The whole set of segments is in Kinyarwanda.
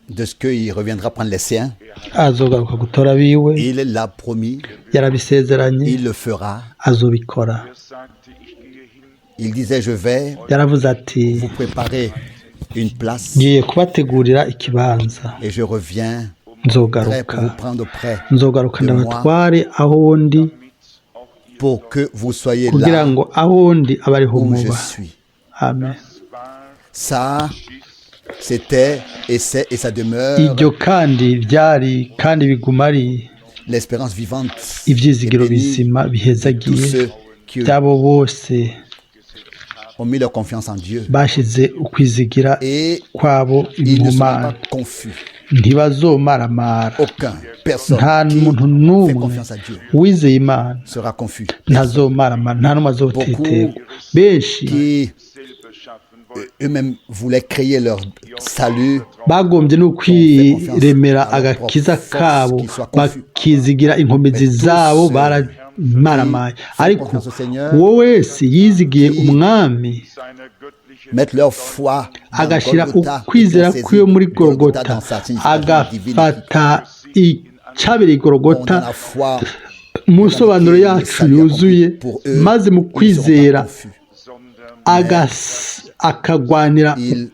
de ce qu'il reviendra prendre les siens. azogaruka gutora abiwe Il l'a promis, yarabisezeranye il le fera. azobikora. Il disait, je vais Yaravuze ati vous préparer une place ngiye kubategurira ikibanza, et je reviens prêt nzogaruka pour vous prendre près nzogaruka de moi ndabatware aho ndi pour que vous soyez kugira là ngo aho ndi abe ariho où je muba. suis. Amen. Ça, c'était et c'est et ça demeure Ibyo kandi byari kandi biguma ari l'espérance vivante et ibyizigiro bénie bizima de tous bihezagiye ceux qui by'abo bose ont mis leur confiance en Dieu. bashize ukwizigira Et kwabo ils mu ne seront Mana, pas confus. ntibazomaramara. Aucun, personne Nta qui muntu fait n'umwe confiance à Dieu wizeye Imana sera confus. ntazomaramara, nta n'umwe azoteterwa. Benshi Qui eux-mêmes voulaient créer leur salut, bagombye no kwiremera agakiza kabo bakizigira inkomezi zabo baramaramaye, ariko uwo wese yizigiye umwami mettre leur foi dans agashyira Golgotha, ukwizera qui ont kwiwe muri saisi Golgotha Golgotha, dans sa signification divine. agafata icyabereye On donne Golgotha la foi mu nsobanuro yacu yuzuye, maze mu kwizera akagwanira ils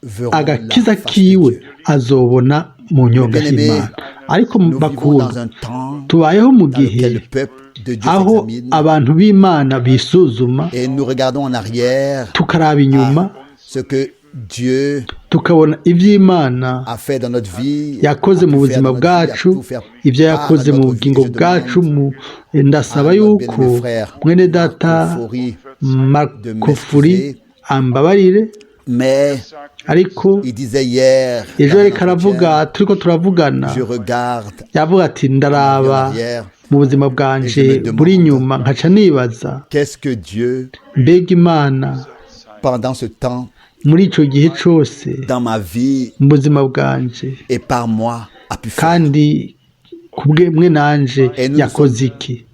verront agakiza la face de kiwe Dieu. azobona mu nyonga y'Imana. Ariko Nous vivons bakunda dans un temps tubayeho mu dans lequel gihe le peuple de Dieu aho s'examine abantu b'Imana bisuzuma, et nous regardons en arrière tukaraba inyuma ce que Dieu tukabona iby'Imana a fait dans notre vie, yakoze a mu pu faire buzima dans notre vie, a bwacu, pu faire ibyo part yakoze dans mu notre vie. bugingo Je bwacu. demande Ndasaba à notre yuko bien-aimé frère mwene data Kofuri Makofuri ambabarire, mais ariko il disait hier, ejo dans ariko aravuga l'entretien, turiko turavugana, je regarde yavuga ati en ndaraba arrière, mu buzima bwanje buri inyuma, nkaca nibaza qu'est-ce que Dieu, mbega Imana pendant ce temps, muri icyo gihe cyose dans ma vie mu buzima bwanje et par moi, a pu faire. kandi kubwe mwe nanje Et nous yakoze iki.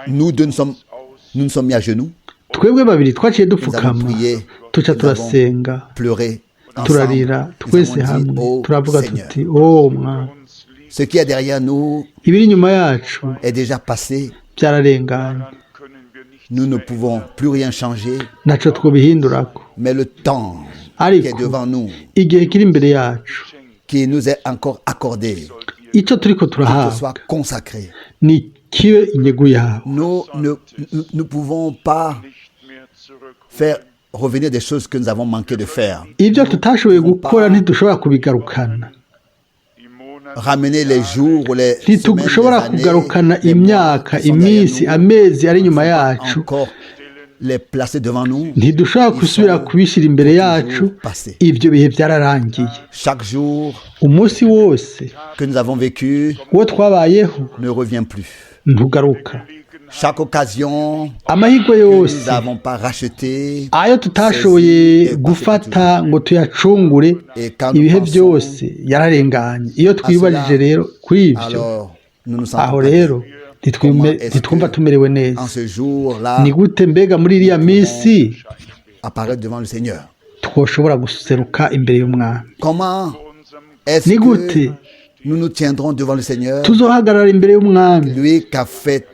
Nous deux nous sommes mis à genoux, Twebwe babiri twaciye nous avons dupfukama prié, tuca nous avons turasenga pleuré ensemble. turarira Nous twese avons dit, hamwe oh turavuga Seigneur, tuti o mwana, ce qui est derrière nous ibiri inyuma yacu est déjà passé. byararenganye, Nous ne pouvons plus rien changer, ntacyo twobihindurako, mais le temps qui est ariko devant nous, igihe kiri imbere yacu qui nous est encore accordé, icyo turiko que turahabwa soit consacré. ni kibe inyungu yawe. Nous ne pouvons pas faire revenir des choses que nous avons manqué de faire. Ibyo tutashoboye gukora ntidushobora kubigarukana, Ramener les jours, les semaines, les ntitushobora années, kugarukana les mois imyaka, qui sont derrière iminsi, nous, amezi ari inyuma yacu, encore les placer devant nous. ntidushobora gusubira kubishyira imbere yacu. Ibyo bihe byararangiye. Chaque jour Umunsi wose que nous avons vécu uwo twabayeho ne revient plus. ntugaruka. Chaque occasion Amahirwe que nous yose n'avons pas racheté, ayo tutashoboye gufata ngo tuyacungure, ibihe byose yararenganye. Iyo twibajije rero kuri ibyo, alors nous nous aho sentons pas rero bien. ntitwumva tumerewe neza. En ce jour-là, Ni gute mbega muri iriya minsi apparaître devant le Seigneur. twoshobora guseruka imbere y'Umwami? Comment est-ce Ni que gute nous nous tiendrons devant le Seigneur, tuzohagarara imbere y'Umwami, lui qui a fait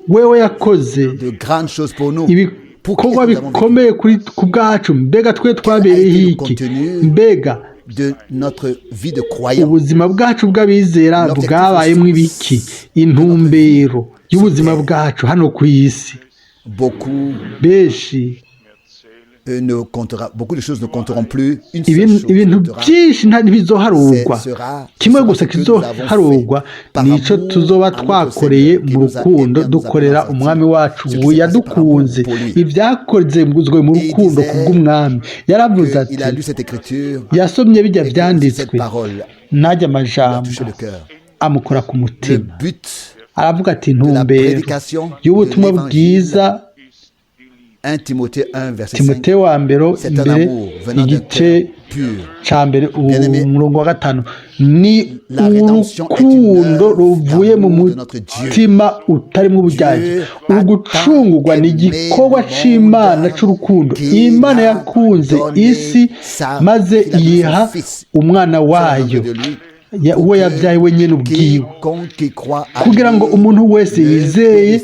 wewe yakoze de grandes choses pour nous? ibikorwa bikomeye ku bwacu? Mbega twe twabereye iki? Mbega de notre vie de croyant, ubuzima bwacu bw'abizera bwabayemo ibiki? Intumbero y'ubuzima bwacu hano ku isi, beaucoup benshi beaucoup de choses ne compteront plus. Une seule chose ibintu comptera, byinshi ntibizoharurwa. sera Kimwe gusa kizoharurwa ni icyo tuzoba twakoreye mu rukundo, dukorera umwami wacu yadukunze. Ibyakozwe mu rukundo kubw'umwami. Yaravuze ati, il a lu cette écriture, yasomye bijya cette byanditswe, parole najya lui a amajambo touché le cœur. amukora ku Le mutima. but Aravuga ati de la intumbero prédication y'ubutumwa de bwiza, 1 Timothée 1 verset 5, Timoteyo wa mbere c'est un imbere amour venant d'un igice cœur cya mbere umurongo wa gatanu ni urukundo ruvuye mu mutima utarimo uburyarya. ugucungurwa ni igikorwa cy'Imana cy'urukundo. Imana yakunze isi maze yiha umwana wayo uwo yabyaye wenyine ubwiwe, kugira ngo umuntu wese yizeye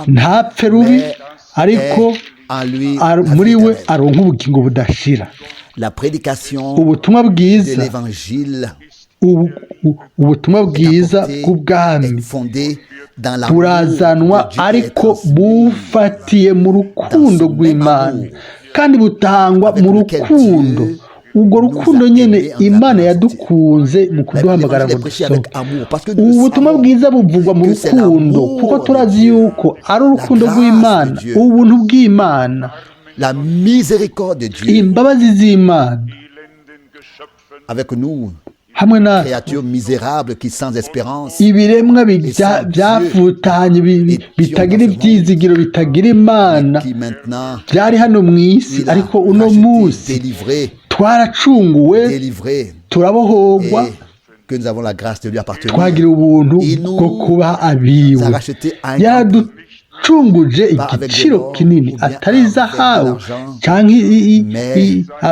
ntapfe rubi, ariko muri we aronka ubugingo budashira. ubutumwa bwiza ubutumwa bwiza bw'ubwami burazanwa ariko bufatiye mu rukundo rw'Imana, kandi butangwa mu rukundo. ubwo rukundo nyine Imana yadukunze mu kuduhamagara ngo dusohoke. ubu butumwa bwiza buvugwa mu rukundo, kuko turazi yuko ari urukundo rw'Imana, ubuntu bw'Imana, imbabazi z'Imana hamwe na ibiremwa byafutanye bitagira ibyizigiro, bitagira Imana, byari hano mu isi, ariko uno munsi twaracunguwe, turabohorwa, twagira ubuntu bwo kuba abiwe. yaducunguje igiciro kinini, atari zahabu cyangwa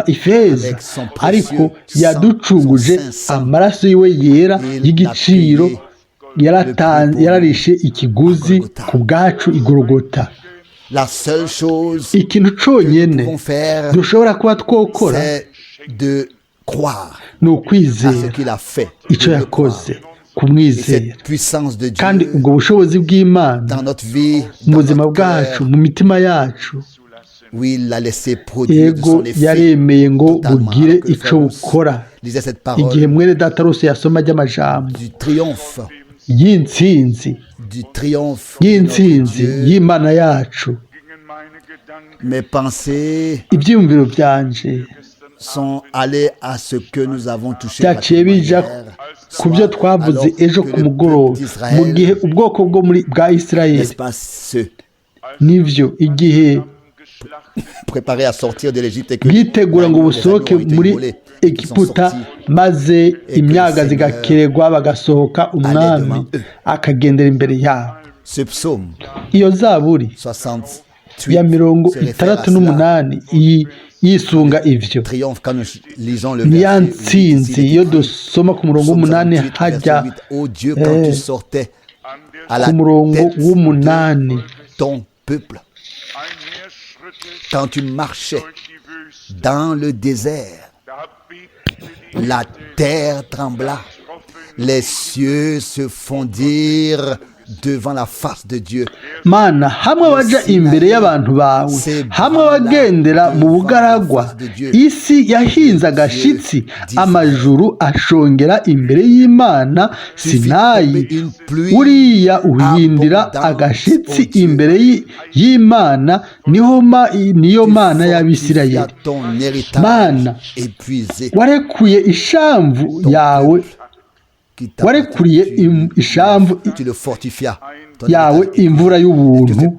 ifeza, ariko yaducunguje amaraso yiwe yera y'igiciro. yararishe ikiguzi ku bwacu i Golgotha. ikintu cyonyine dushobora kuba twokora ni ukwizera icyo yakoze, kumwizera. kandi ubwo bushobozi bw'Imana mu buzima bwacu, mu mitima yacu, yego yaremeye ngo bugire icyo bukora. igihe mwene data rose yasoma ry'amajambo y'intsinzi y'Imana yacu, ibyiyumviro byanje byaciye bija ku byo twavuze ejo ku mugoroba, mu gihe ubwoko bwa Isirayeli nivyo igihe bwitegura ngo busohoke muri Egiputa, maze imyaga zigakererwa, bagasohoka, umwami akagendera imbere yabo. iyo zaburi ya 68 yisunga ivyo. niya ntsinzi iyo dusoma ku murongo w'umunani hajya ku murongo w'umunani: quand tu marchais dans le désert, la terre trembla, les cieux se fondirent devant la face de Dieu. Mana, hamwe waja imbere y'abantu bawe, hamwe wagendera mu bugaragwa, isi yahinze agashitsi, amajuru ashongera imbere y'Imana Sinayi. uriya uhindira agashitsi imbere y'Imana, niyo Mana y'Abisirayeli. Mana, warekuye ishamvu yawe, warekuriye ishamvu yawe imvura y'ubuntu,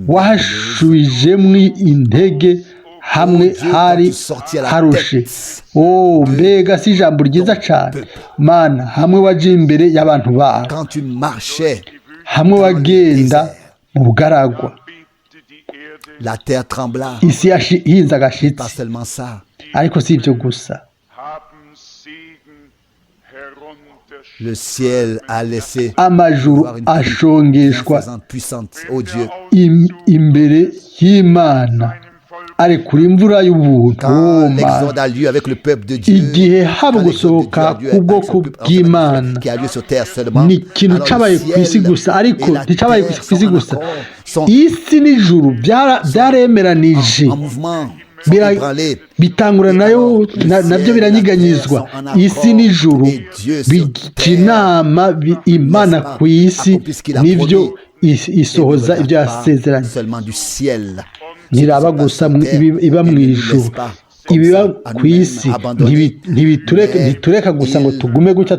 wahashubijemwo intege hamwe hari harushe. mbega si ijambo ryiza cyane. Mana, hamwe waje imbere y'abantu bawe, hamwe wagenda mu bugaragwa, isi yahinze agashitsi. ariko si ibyo gusa, le ciel a laissé amajuru ashongeshwa imbere y'Imana, arekura imvura y'ubuntu. igihe haba gusohoka k'ubwoko bw'Imana ni ikintu cyabaye ku isi gusa, ariko nticyabaye ku isi gusa, isi n'ijuru byaremeranije, bitangura nabyo biranyiganyizwa. isi n'ijuru bica inama, Imana ku isi nibyo isohoza ibyo yasezeranye. ntiraba gusa iba mu ijuru, ibiba ku isi ntitureka gusa ngo tugume gutya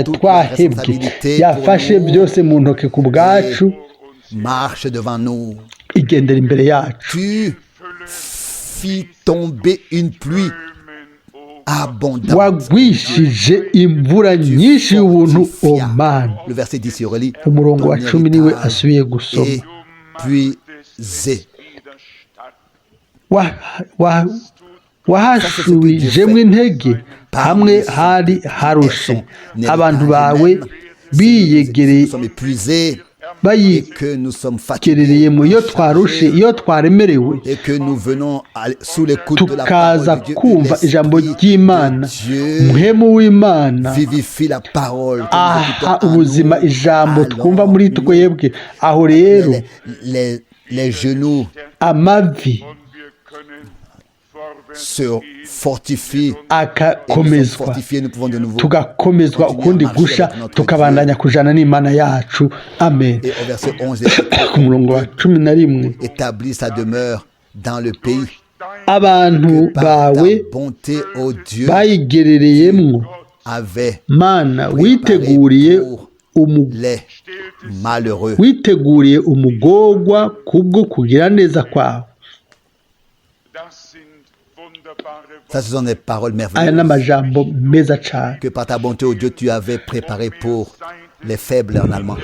twahebwe. yafashe byose mu ntoke ku bwacu, igendera imbere yacu. abondante. wagwishije imvura nyinshi y'ubuntu omani. Le verset 10 se relit. Umurongo wa 10 niwe asubiye gusoma. Épuisé. wahashubijemo intege hamwe hari harushe. Abantu bawe biyegereye bayigerereye mu iyo twarushe, iyo twaremerewe, tukaza kumva ijambo ry'Imana. Muhemu w'Imana aha ubuzima ijambo twumva muri twebwe. Aho rero amavi akakomezwa, tugakomezwa ukundi gusha, tukabandanya kujana n'Imana yacu. Amen. Ku murongo wa 11, abantu bawe bayigerereyemwo, Mana witeguriye umugorwa kubwo kugira neza kwawe. Ça, ce sont des paroles aya n'amajambo meza cyane. que par ta bonté, oh Dieu, tu avais préparé pour les faibles en allemand.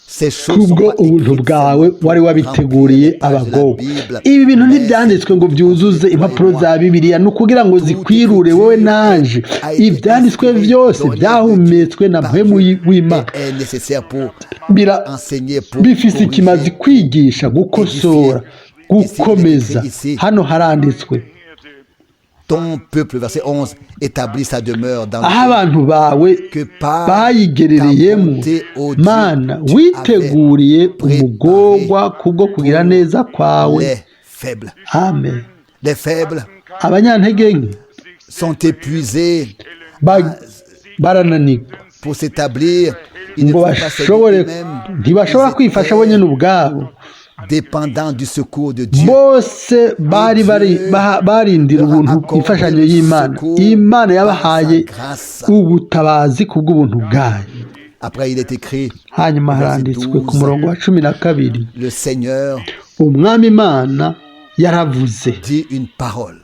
Ces choses kubwo ubuntu bwawe wari wabiteguriye abagorwa. Ibi bintu ntibyanditswe ngo byuzuze impapuro za Bibiliya, ni ukugira ngo zikwirure wowe nanje. Ibyanditswe byose byahumetswe na Muhemu w'Imana, bifise ikimazi kwigisha, gukosora, gukomeza. Hano haranditswe ton peuple, verset 11, établit sa demeure dans aho abantu bawe bayigerereyemo. Mana witeguriye umugorwa kubwo kugira neza kwawe. les faibles. Amen. Les faibles Abanyantege nke sont épuisés barananirwa pour s'établir. Ils ne ngo peuvent pas bashobore, s'aider eux-mêmes. ntibashobora kwifasha bo nyine ubwabo. Dépendant du secours de Dieu. Bose barindira ubuntu, imfashanyo y'Imana. Imana yabahaye ubutabazi kubw'ubuntu bwayo. Après, il est écrit, Hanyuma haranditswe ku murongo wa 12, le Seigneur Umwami Imana yaravuze, dit une parole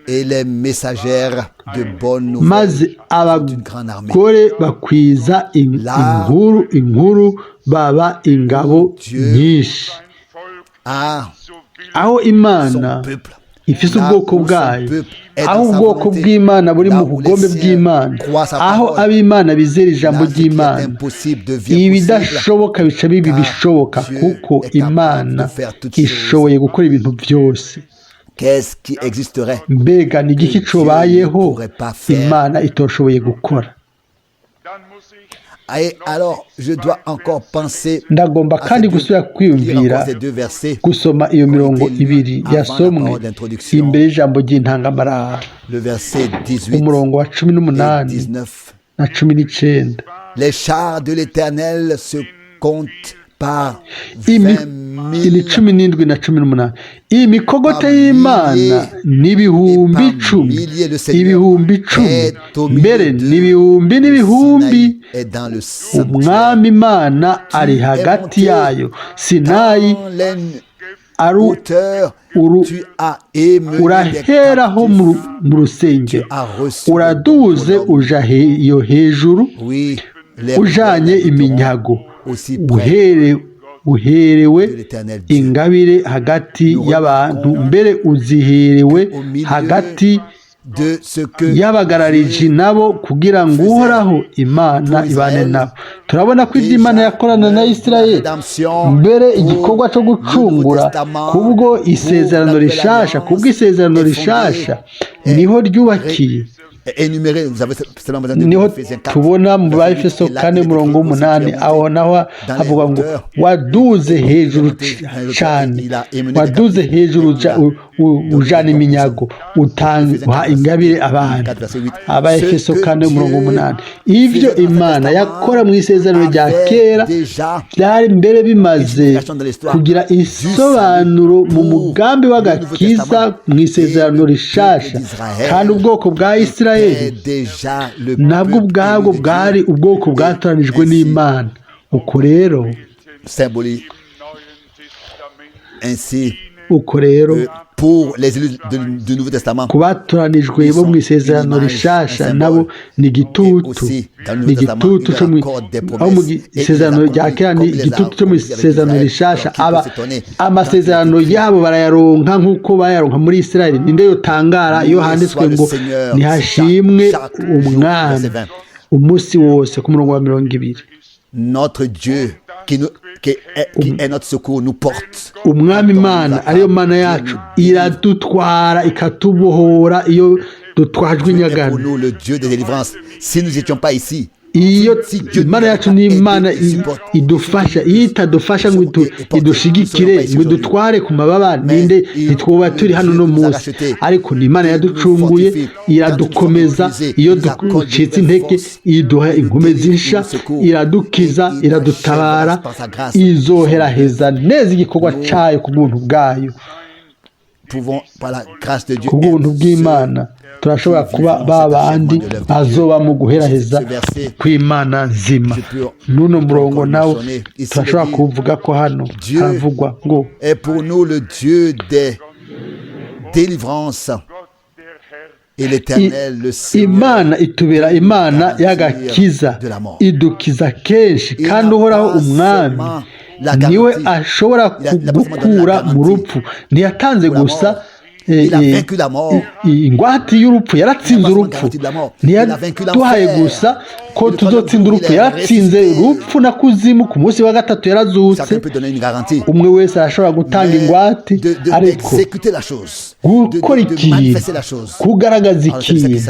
et les messagères de bonne maze nouvelle d'une grande armée. abagore bakwiza inkuru baba ingabo nyinshi. Aho Imana ifise ubwoko bwayo, aho ubwoko bw'Imana buri mu bugombe bw'Imana, aho ab'Imana bizera ijambo ry'Imana, ibidashoboka bica bibi bishoboka, kuko Imana ishoboye gukora ibintu byose. Qu'est-ce qui existerait Mbega ni igiki cobayeho Imana itoshoboye gukora? Et alors, je dois encore penser Ndagomba kandi gusubira kwiyumvira ces deux versets. gusoma iyo mirongo ibiri yasomwe imbere y'ijambo ry'intangamara. Le verset 18 Umurongo wa 18 et 19. na 19. Les chars de l'Éternel se comptent par Imi 20 000. 17 na 18. Imikogote y'Imana n'ibihumbi 10, ibihumbi 10, mbere n'ibihumbi n'ibihumbi. Est dans le sanctuaire. Umwami Imana ari hagati yayo. Sinayi Auteur, tu as aimé uraheraho mu rusengero, uraduze uja iyo hejuru, ujanye iminyago, uherewe ingabire hagati y'abantu, mbere uziherewe hagati y'abagarariji nabo, kugira ngo uhoraho Imana ibane nabo. Turabona ko ibyo Imana yakorana na Isirayeli mbere igikorwa cyo gucungura kubwo isezerano rishasha, niho ryubakiye. Niho tubona mu Efeso 4:8, aho naho havuga ngo waduze hejuru cyane, waduze hejuru ujana iminyago, utanga ingabire abantu. Efeso 4:8. Ivyo Imana yakora mu isezerano rya kera byari mbere bimaze kugira isobanuro mu mugambi w'agakiza mu isezerano rishasha, kandi ubwoko bwa Isirayeli nabwo ubwabwo bwari ubwoko bwatoranijwe n'Imana. Uko rero pour les élus du Nouveau Testament. ku batoranijwe bo mu isezerano rishasha nabo ni igitutu cyo mu isezerano rya kera, ni igitutu cyo mu isezerano rishasha. Amasezerano yabo barayaronka nk'uko bayaronka muri Isirayeli. Ninde yotangara iyo handitswe ngo ntihashimwe umwami umunsi wose, ku murongo wa 20. Notre Dieu qui est notre secours nous porte. Umwami Imana ariyo mana yacu iradutwara ikatubohora iyo dutwajwe inyagano. Pour nous le Dieu de délivrance. Si nous n'étions pas ici, iyo imana yacu ni imana idufasha. Iyo itadufasha ngo idushigikire ngo idutware ku mababa, ninde ntitwoba turi hano no munsi. Ariko ni imana yaducunguye, iradukomeza. Iyo ducitse intege iduha inkomezi nsha, iradukiza, iradutabara, izoheraheza neza igikorwa cyayo ku buntu bwayo. Ku buntu bw'Imana turashobora kuba babandi bazoba mu guheraheza kw'Imana nzima. Nuno murongo nawe turashobora kuvuga ko hano haravugwa ngo est pour nous le Dieu des délivrances et l'Éternel le Seigneur. Imana itubera imana y'agakiza, idukiza kenshi, kandi uhoraho umwami niwe ashobora kugukura mu rupfu. Ntiyatanze gusa ingwate y'urupfu, yaratsinze urupfu. Ntiyaduhaye gusa ko tuzotsinda urupfu, yaratsinze urupfu na kuzimu. Ku munsi wa gatatu yarazutse. Umwe wese arashobora gutanga ingwate, ariko gukora ikintu, kugaragaza ikintu,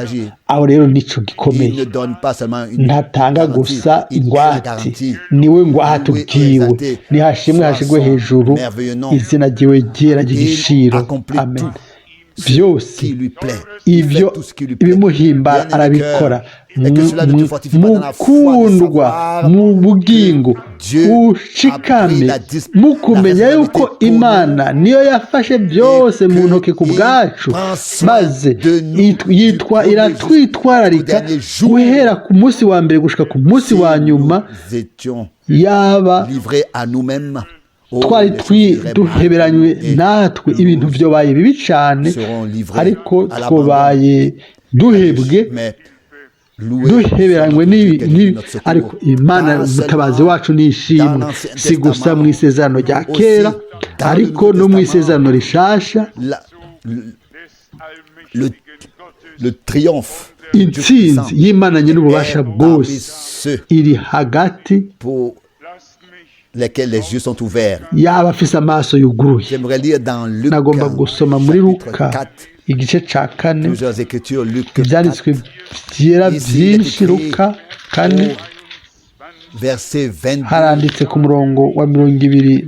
aho rero nico gikomeye. Ntatanga gusa ingwate, niwe ngwate ubwiwe. Nihashimwe hashigwe hejuru izina ryiwe ryera ry'igiciro. Amen. Byose ibyo ibimuhimbara arabikora mukundwa mu bugingo ushikame, mukumenya yuko Imana niyo yafashe byose mu ntoke ku bwacu, maze iratwitwararika guhera ku munsi wa mbere gushika ku munsi wa nyuma. Yaba twari duheberanywe natwe, ibintu byobaye bibi cyane, ariko twobaye duhebwe, duheberanywe n'ibi. Ariko Imana umutabazi wacu nishimwe, si gusa mu isezerano rya kera, ariko no mu isezerano rishasha. Le triomphe, intsinzi y'Imana nyine ububasha bwose iri hagati lesquels les yeux sont ouverts. Yaba afise amaso yuguruye. J'aimerais lire dans Luc, nagomba gusoma muri Luka igice ca 4, plusieurs écritures. Luc ibyanditswe byera byinshi. Luka 4 verset 22, haranditse ku murongo wa 22,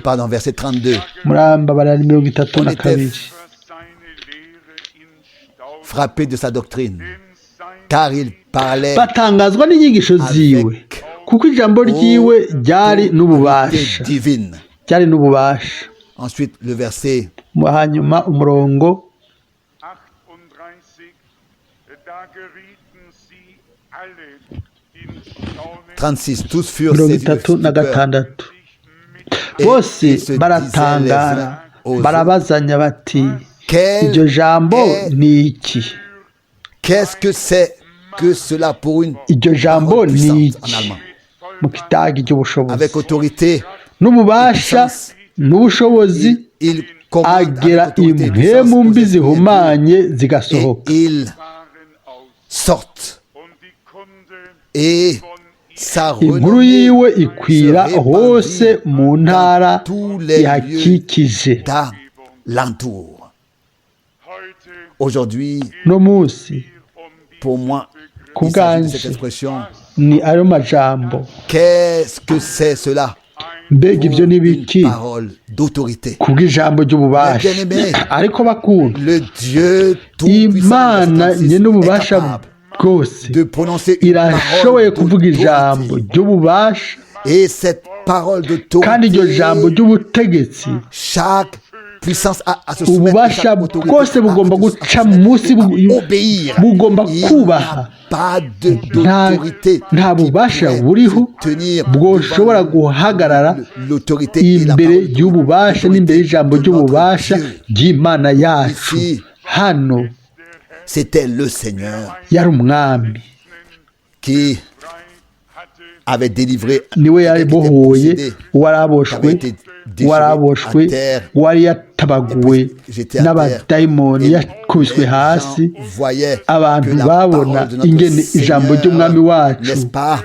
pardon, verset 32. muramba barari 32. Frappé de sa doctrine, car il parlait. Batangazwa n'inyigisho ziwe, kuko ijambo ryiwe ryari n'ububasha. Ryari n'ububasha. Ensuite le verset hanyuma umurongo 36, tous furent saisis de stupeur. Bose baratangara, barabazanya bati, iryo jambo ni iki? Qu'est-ce que c'est que cela pour une iryo jambo ni iki? Mu kitagi cy'ubushobozi, avec autorité n'ububasha n'ubushobozi, agera impemu mbi zihumanye zigasohoka. Ils sortent et inkuru yiwe ikwira hose mu ntara ihakikije. Aujourd'hui, no munsi pour moi, ku bwanje ni ayo majambo. Qu'est-ce que c'est cela? Mbega ibyo ni biki? Parole d'autorité. Kubw'ijambo ry'ububasha. Ariko bakunda, Imana nyene ububasha bwose irashoboye kuvuga ijambo ry'ububasha, kandi iryo jambo ry'ubutegetsi puissance à se soumettre, ububasha chaque autorité bwose bugomba guca munsi obéir. bugomba Il n'y a kubaha pas d'autorité nta qui bubasha pourrait buriho se tenir bwoshobora devant guhagarara l'autorité et la imbere parole y'ububasha n'imbere y'ijambo de notre ry'ububasha Dieu. ry'Imana yacu. Ici, hano c'était le Seigneur yari umwami qui avait délivré niwe quelqu'un qui était yaribohoye possédé, uwaraboshwe qui avait été déchiré uwaraboshwe à terre, wari yatabaguwe jeté à n'abadayimoni et yakubiswe les hasi gens voyaient abantu que la babona parole de notre ingene ijambo ry'umwami Seigneur, wacu n'est-ce pas,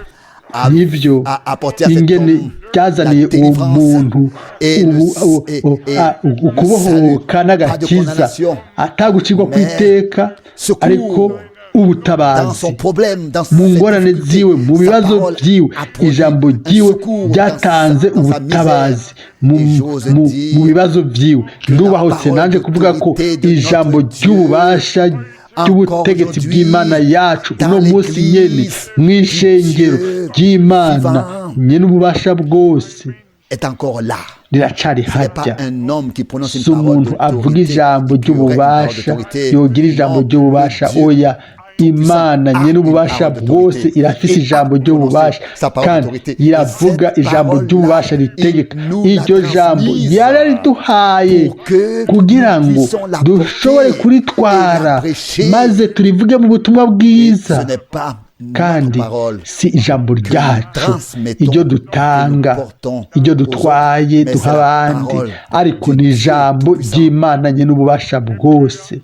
nivyo a apporté à cet ingene homme byazaniye la uwo délivrance muntu et ukubohoka n'agakiza atagucirwa ku iteka ariko ubutabazi mu ngorane ziwe mu bibazo byiwe ijambo ryiwe ryatanze ubutabazi mu bibazo byiwe ndubahutse nanjye kuvuga ko ijambo ry'ububasha ry'ubutegetsi bw'Imana yacu uno munsi nyene mu ishengero ry'Imana nyene ububasha bwose riracari hajya si umuntu avuga ijambo ry'ububasha yogira ijambo ry'ububasha oya Imana nyene ububasha bwose irafise ijambo ry'ububasha kandi iravuga ijambo ry'ububasha ritegeka iryo jambo yarariduhaye kugira ngo dushobore kuritwara maze turivuge mu butumwa bwiza kandi si ijambo ryacu iryo dutanga iryo dutwaye duha abandi ariko ni ijambo ry'Imana nyene ububasha bwose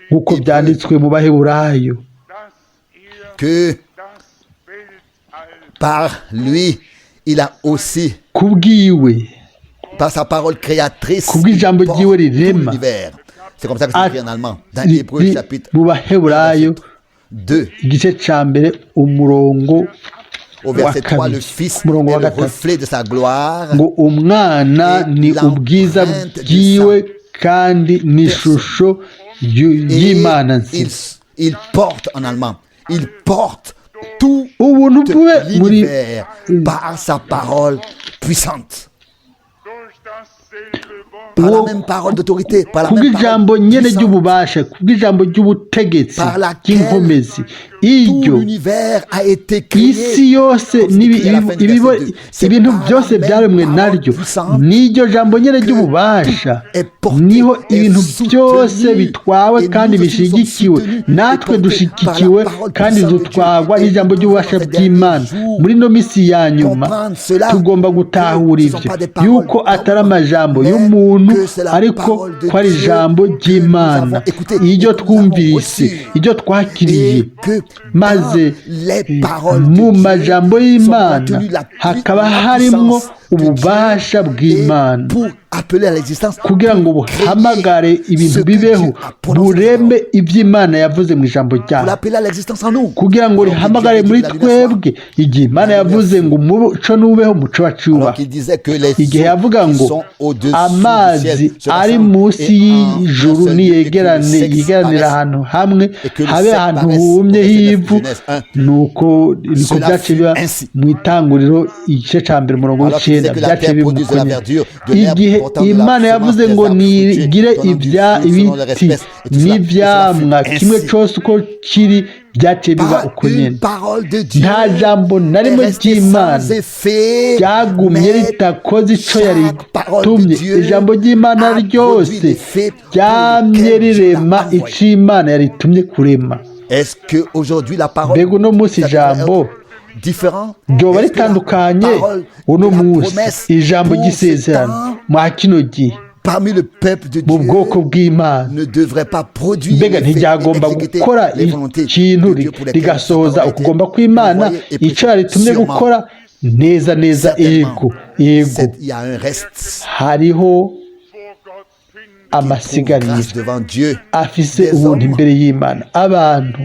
nk'uko byanditswe mu Baheburayo que par lui il a aussi kubwiwe par sa parole créatrice kubw'ijambo ryiwe rirema c'est comme ça que c'est écrit en allemand dans Hébreux chapitre mu Baheburayo 2 igice ca mbere umurongo au verset 3 le fils est le reflet de sa gloire ngo umwana ni ubwiza bwiwe kandi n'ishusho y'Imana nzima il porte en allemand il porte tout l'univers par sa parole puissante par la même parole d'autorité par la même parole nyene ry'ububasha kubw'ijambo ry'ubutegetsi ry'inkomezi iryo isi yose ibintu byose byaremwe naryo n'iryo jambo nyene ry'ububasha niho ibintu byose bitwawe kandi bishigikiwe natwe dushigikiwe kandi dutwarwa n'ijambo ry'ububasha bw'Imana muri no misi ya nyuma tugomba gutahura ivyo yuko atari amajambo y'umuntu ariko ko ari ijambo ry'Imana iryo twumvise iryo twakiriye maze mu majambo y'Imana hakaba harimo ububasha bw'Imana kugira ngo buhamagare ibintu bibeho bureme iby'Imana yavuze mu ijambo ryayo kugira ngo rihamagare muri twebwe igihe Imana yavuze ngo umuco nubeho umuco wacuba igihe yavuga ngo amazi ari munsi y'ijuru yegeranira ahantu hamwe habe ahantu humye h'ivu nuko niko byace biba mu itanguriro igice ca mbere umurongo w'icenda byace bimukonya igihe Imana yavuze ngo nigire ibiti n'ivyamwa kimwe cyose uko kiri byace biba uko nyene nta jambo na rimwe ry'Imana ryagumye ritakoze ico yaritumye ijambo ry'Imana ryose ryamye rirema ico Imana yaritumye kurema mbega uno munsi ijambo ryoba ritandukanye uno munsi ijambo ry'isezerano mwa kino gihe mu bwoko bw'Imana mbega ntiryagomba gukora ikintu rigasohoza ukugomba kw'Imana icyo yaritumye gukora neza neza ego hariho amasigariro afise ubuntu imbere y'Imana abantu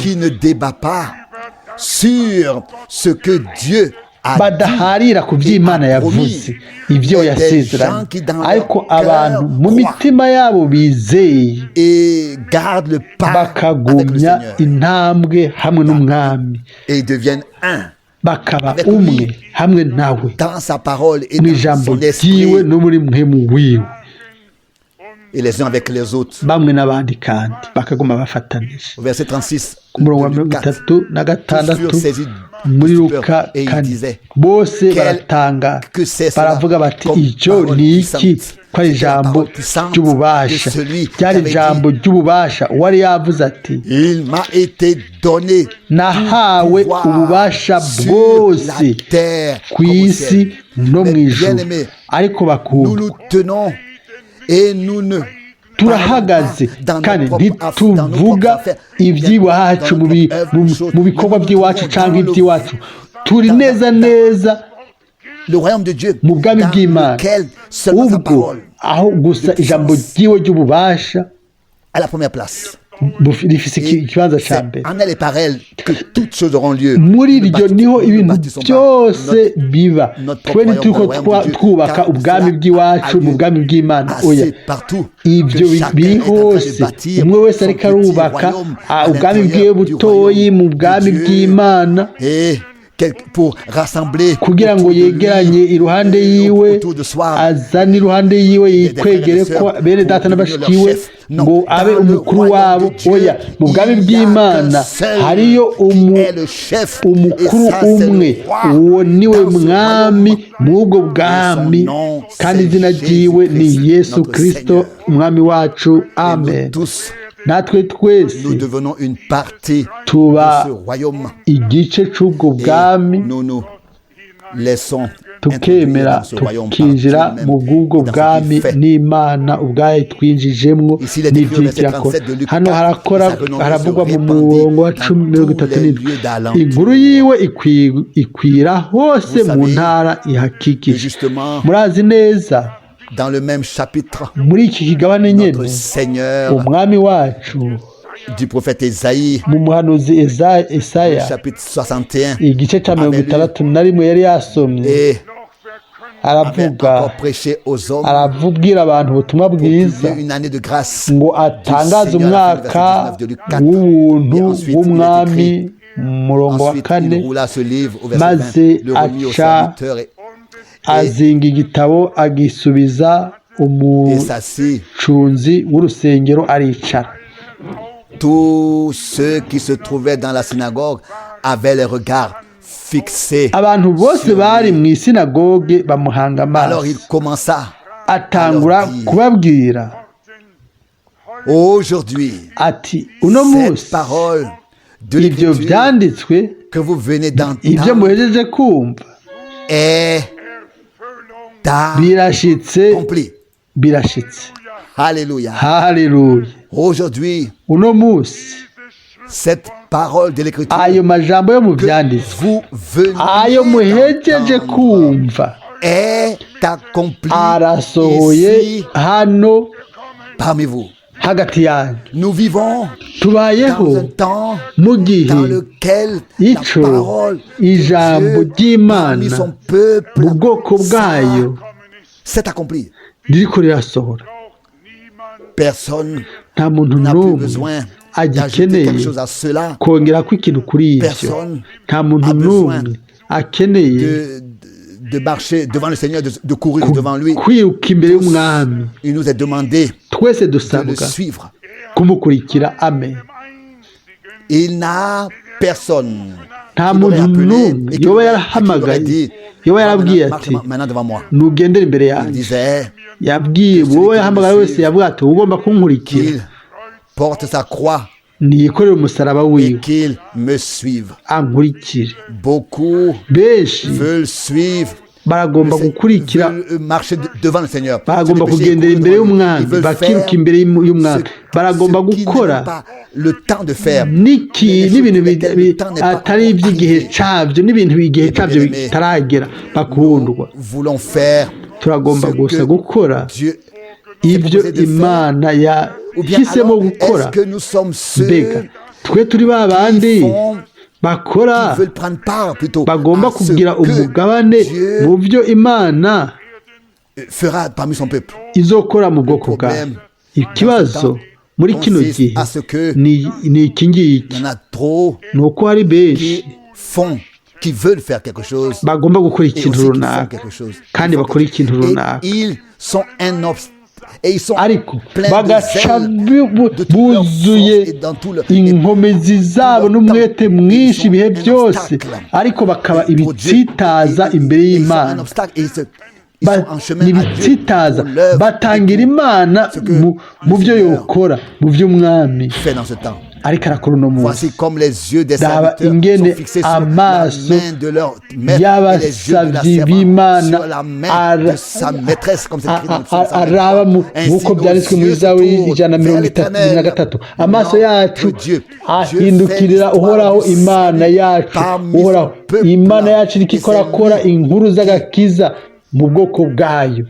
sur ce que Dieu badaharira ku by'Imana yavuze ibyo yasezeranye ariko abantu mu mitima yabo bizeye bakagumya intambwe hamwe n'umwami bakaba umwe hamwe nawe mu ijambo ryiwe no muri mpemu wiwe et les uns avec les autres. bamwe n'abandi kandi bakaguma bafatanije. Au verset 36 ku murongo wa de mirongo Luc 4, itatu na gatandatu tous furent saisis muri de Luka stupeur et ils 4 disaient, bose baratanga que c'est cela baravuga bati comme icyo parole ni iki puissante. ko ari C'était la ijambo parole puissante ry'ububasha de celui qui ryari avait ijambo ry'ububasha uwari yavuze ati Il m'a été donné nahawe pouvoir ububasha sur bwose la terre ku comme au isi ciel. no mu Mais ijuru bien-aimés, ariko nous bakundwa nous tenons et nous ne turahagaze kandi ntituvuga iby'iwacu mu bikorwa by'iwacu cyangwa iby'iwacu turi neza neza le royaume de Dieu mu bwami dans bw'Imana lequel seulement sa ubwo parole aho gusa ijambo ry'iwe ry'ububasha à la première place. rifise ikibanza cya C'est mbere en elle et par elle que toutes choses auront lieu. muri Nous iryo bâtissons- niho nous ibintu bâtissons pas byose biba notre twe propre ntituko royaume du royaume de Dieu, twubaka car ubwami cela bw'iwacu a mu lieu bwami bw'Imana oya assez partout ibyo que chacun biri est en train de hose bâtir umwe wese son ariko petit arubaka royaume à ubwami bwiwe l'intérieur du butoyi mu royaume de bwami Dieu. bw'Imana Et pour rassembler kugira ngo autour de lui, yegeranye iruhande yiwe autour de soi azane iruhande yiwe yikwegere ko bene data n'abashiki we ngo abe umukuru wabo oya mu bwami bw'Imana hariyo umukuru umwe uwo niwe mwami mw'ubwo bwami kandi izina ryiwe ni Yesu Kristo umwami wacu amen. natwe twese nous devenons une partie tuba de ce royaume igice cy'ubwo bwami et nous nous laissons tukemera tukinjira mu bw'ubwo bwami n'Imana ubwayo twinjijemwo n'iby'ikirakora hano haravugwa mu murongo wa 17 inkuru yiwe ikwira hose mu ntara ihakikije. murazi neza dans le même chapitre muri iki kigabane nyene notre Seigneur umwami wacu du prophète Esaïe mu muhanuzi Esaya chapitre 61 igice cya 61 yari yasomye aravuga arabwira abantu ubutumwa bwiza ngo atangaze umwaka w'ubuntu w'umwami mu murongo wa 4 maze aca azinga igitabo agisubiza umucunzi w'urusengero aricara. Tous ceux qui se trouvaient dans la synagogue avaient les regards fixés. abantu bose bari mu isinagoge bamuhanga amaso. Alors il commença atangura kubabwira aujourd'hui ati uno munsi ibyo byanditswe que vous venez d'entendre ibyo muhejeje kumva birashitse. Alléluia. Hallelujah. Aujourd'hui, uno munsi cette parole de l'écriture ayo majambo yo mu byanditswe ayo muhejeje kumva est accompli arasohoye hano parmi vous. hagati yanyu. Nous vivons tubayeho dans un temps mu gihe dans lequel la parole ijambo ry'Imana mu bwoko bwayo s'est accompli. ririko rirasohora. Personne nta muntu n'umwe agikeneye kongera ko ikintu kuri ibyo. nta muntu n'umwe akeneye de marcher devant le Seigneur, de courir devant lui. kwiruka imbere y'umwami. Il nous est demandé twese de dusabwa le suivre. kumukurikira. amen. Il n'a personne nta muntu n'umwe yoba yarahamagaye yoba yarabwiye ati nugendere imbere yanjye. yabwiye wowe yahamagaye wese yavuga ati ugomba kunkurikira porte sa croix niyikorere umusaraba wiwe ankurikire. benshi baragomba gukurikira baragomba kugendera imbere y'umwami bakiruka imbere y'umwami baragomba gukora n'ibintu atari iby'igihe cyabyo n'ibintu igihe cyabyo bitaragera bakundwa. turagomba gusa gukora ibyo Imana yahisemo gukora. mbega twe turi ba bandi bakora bagomba kugira umugabane mu byo Imana izokora mu bwoko bwayo. ikibazo muri kino gihe ni iki ngiki, ni uko hari benshi bagomba gukora ikintu runaka kandi bakora ikintu runaka Et ils sont ariko pleins bagaca de toute leur buzuye force et dans tout le inkomezi zabo n'umwete mwinshi ibihe un byose obstacle. ariko bakaba Et pour Dieu, ibitsitaza imbere ils sont un y'Imana obstacle et ils sont en chemin à Dieu n'ibitsitaza pour l'œuvre batangira Imana ce que mu byo Seigneur yokora mu by'umwami fait dans ce temps. ariko arakora uno munsi Voici comme les yeux des Daba serviteurs ingene sont fixés sur la amaso main de leur maître et les yeux de la y'abasavyi servante b'Imana sur la main de sa maîtresse, comme c'est écrit dans le psaume 123. araba Ainsi nk'uko nos byanditswe muri yeux se Zaburi tournent ijana na vers mirongo itatu na l'Éternel, gatatu amaso yacu notre Dieu. ahindukirira uhoraho Imana yacu uhoraho Imana yacu iriko ikorakora inkuru z'agakiza mu bwoko bwayo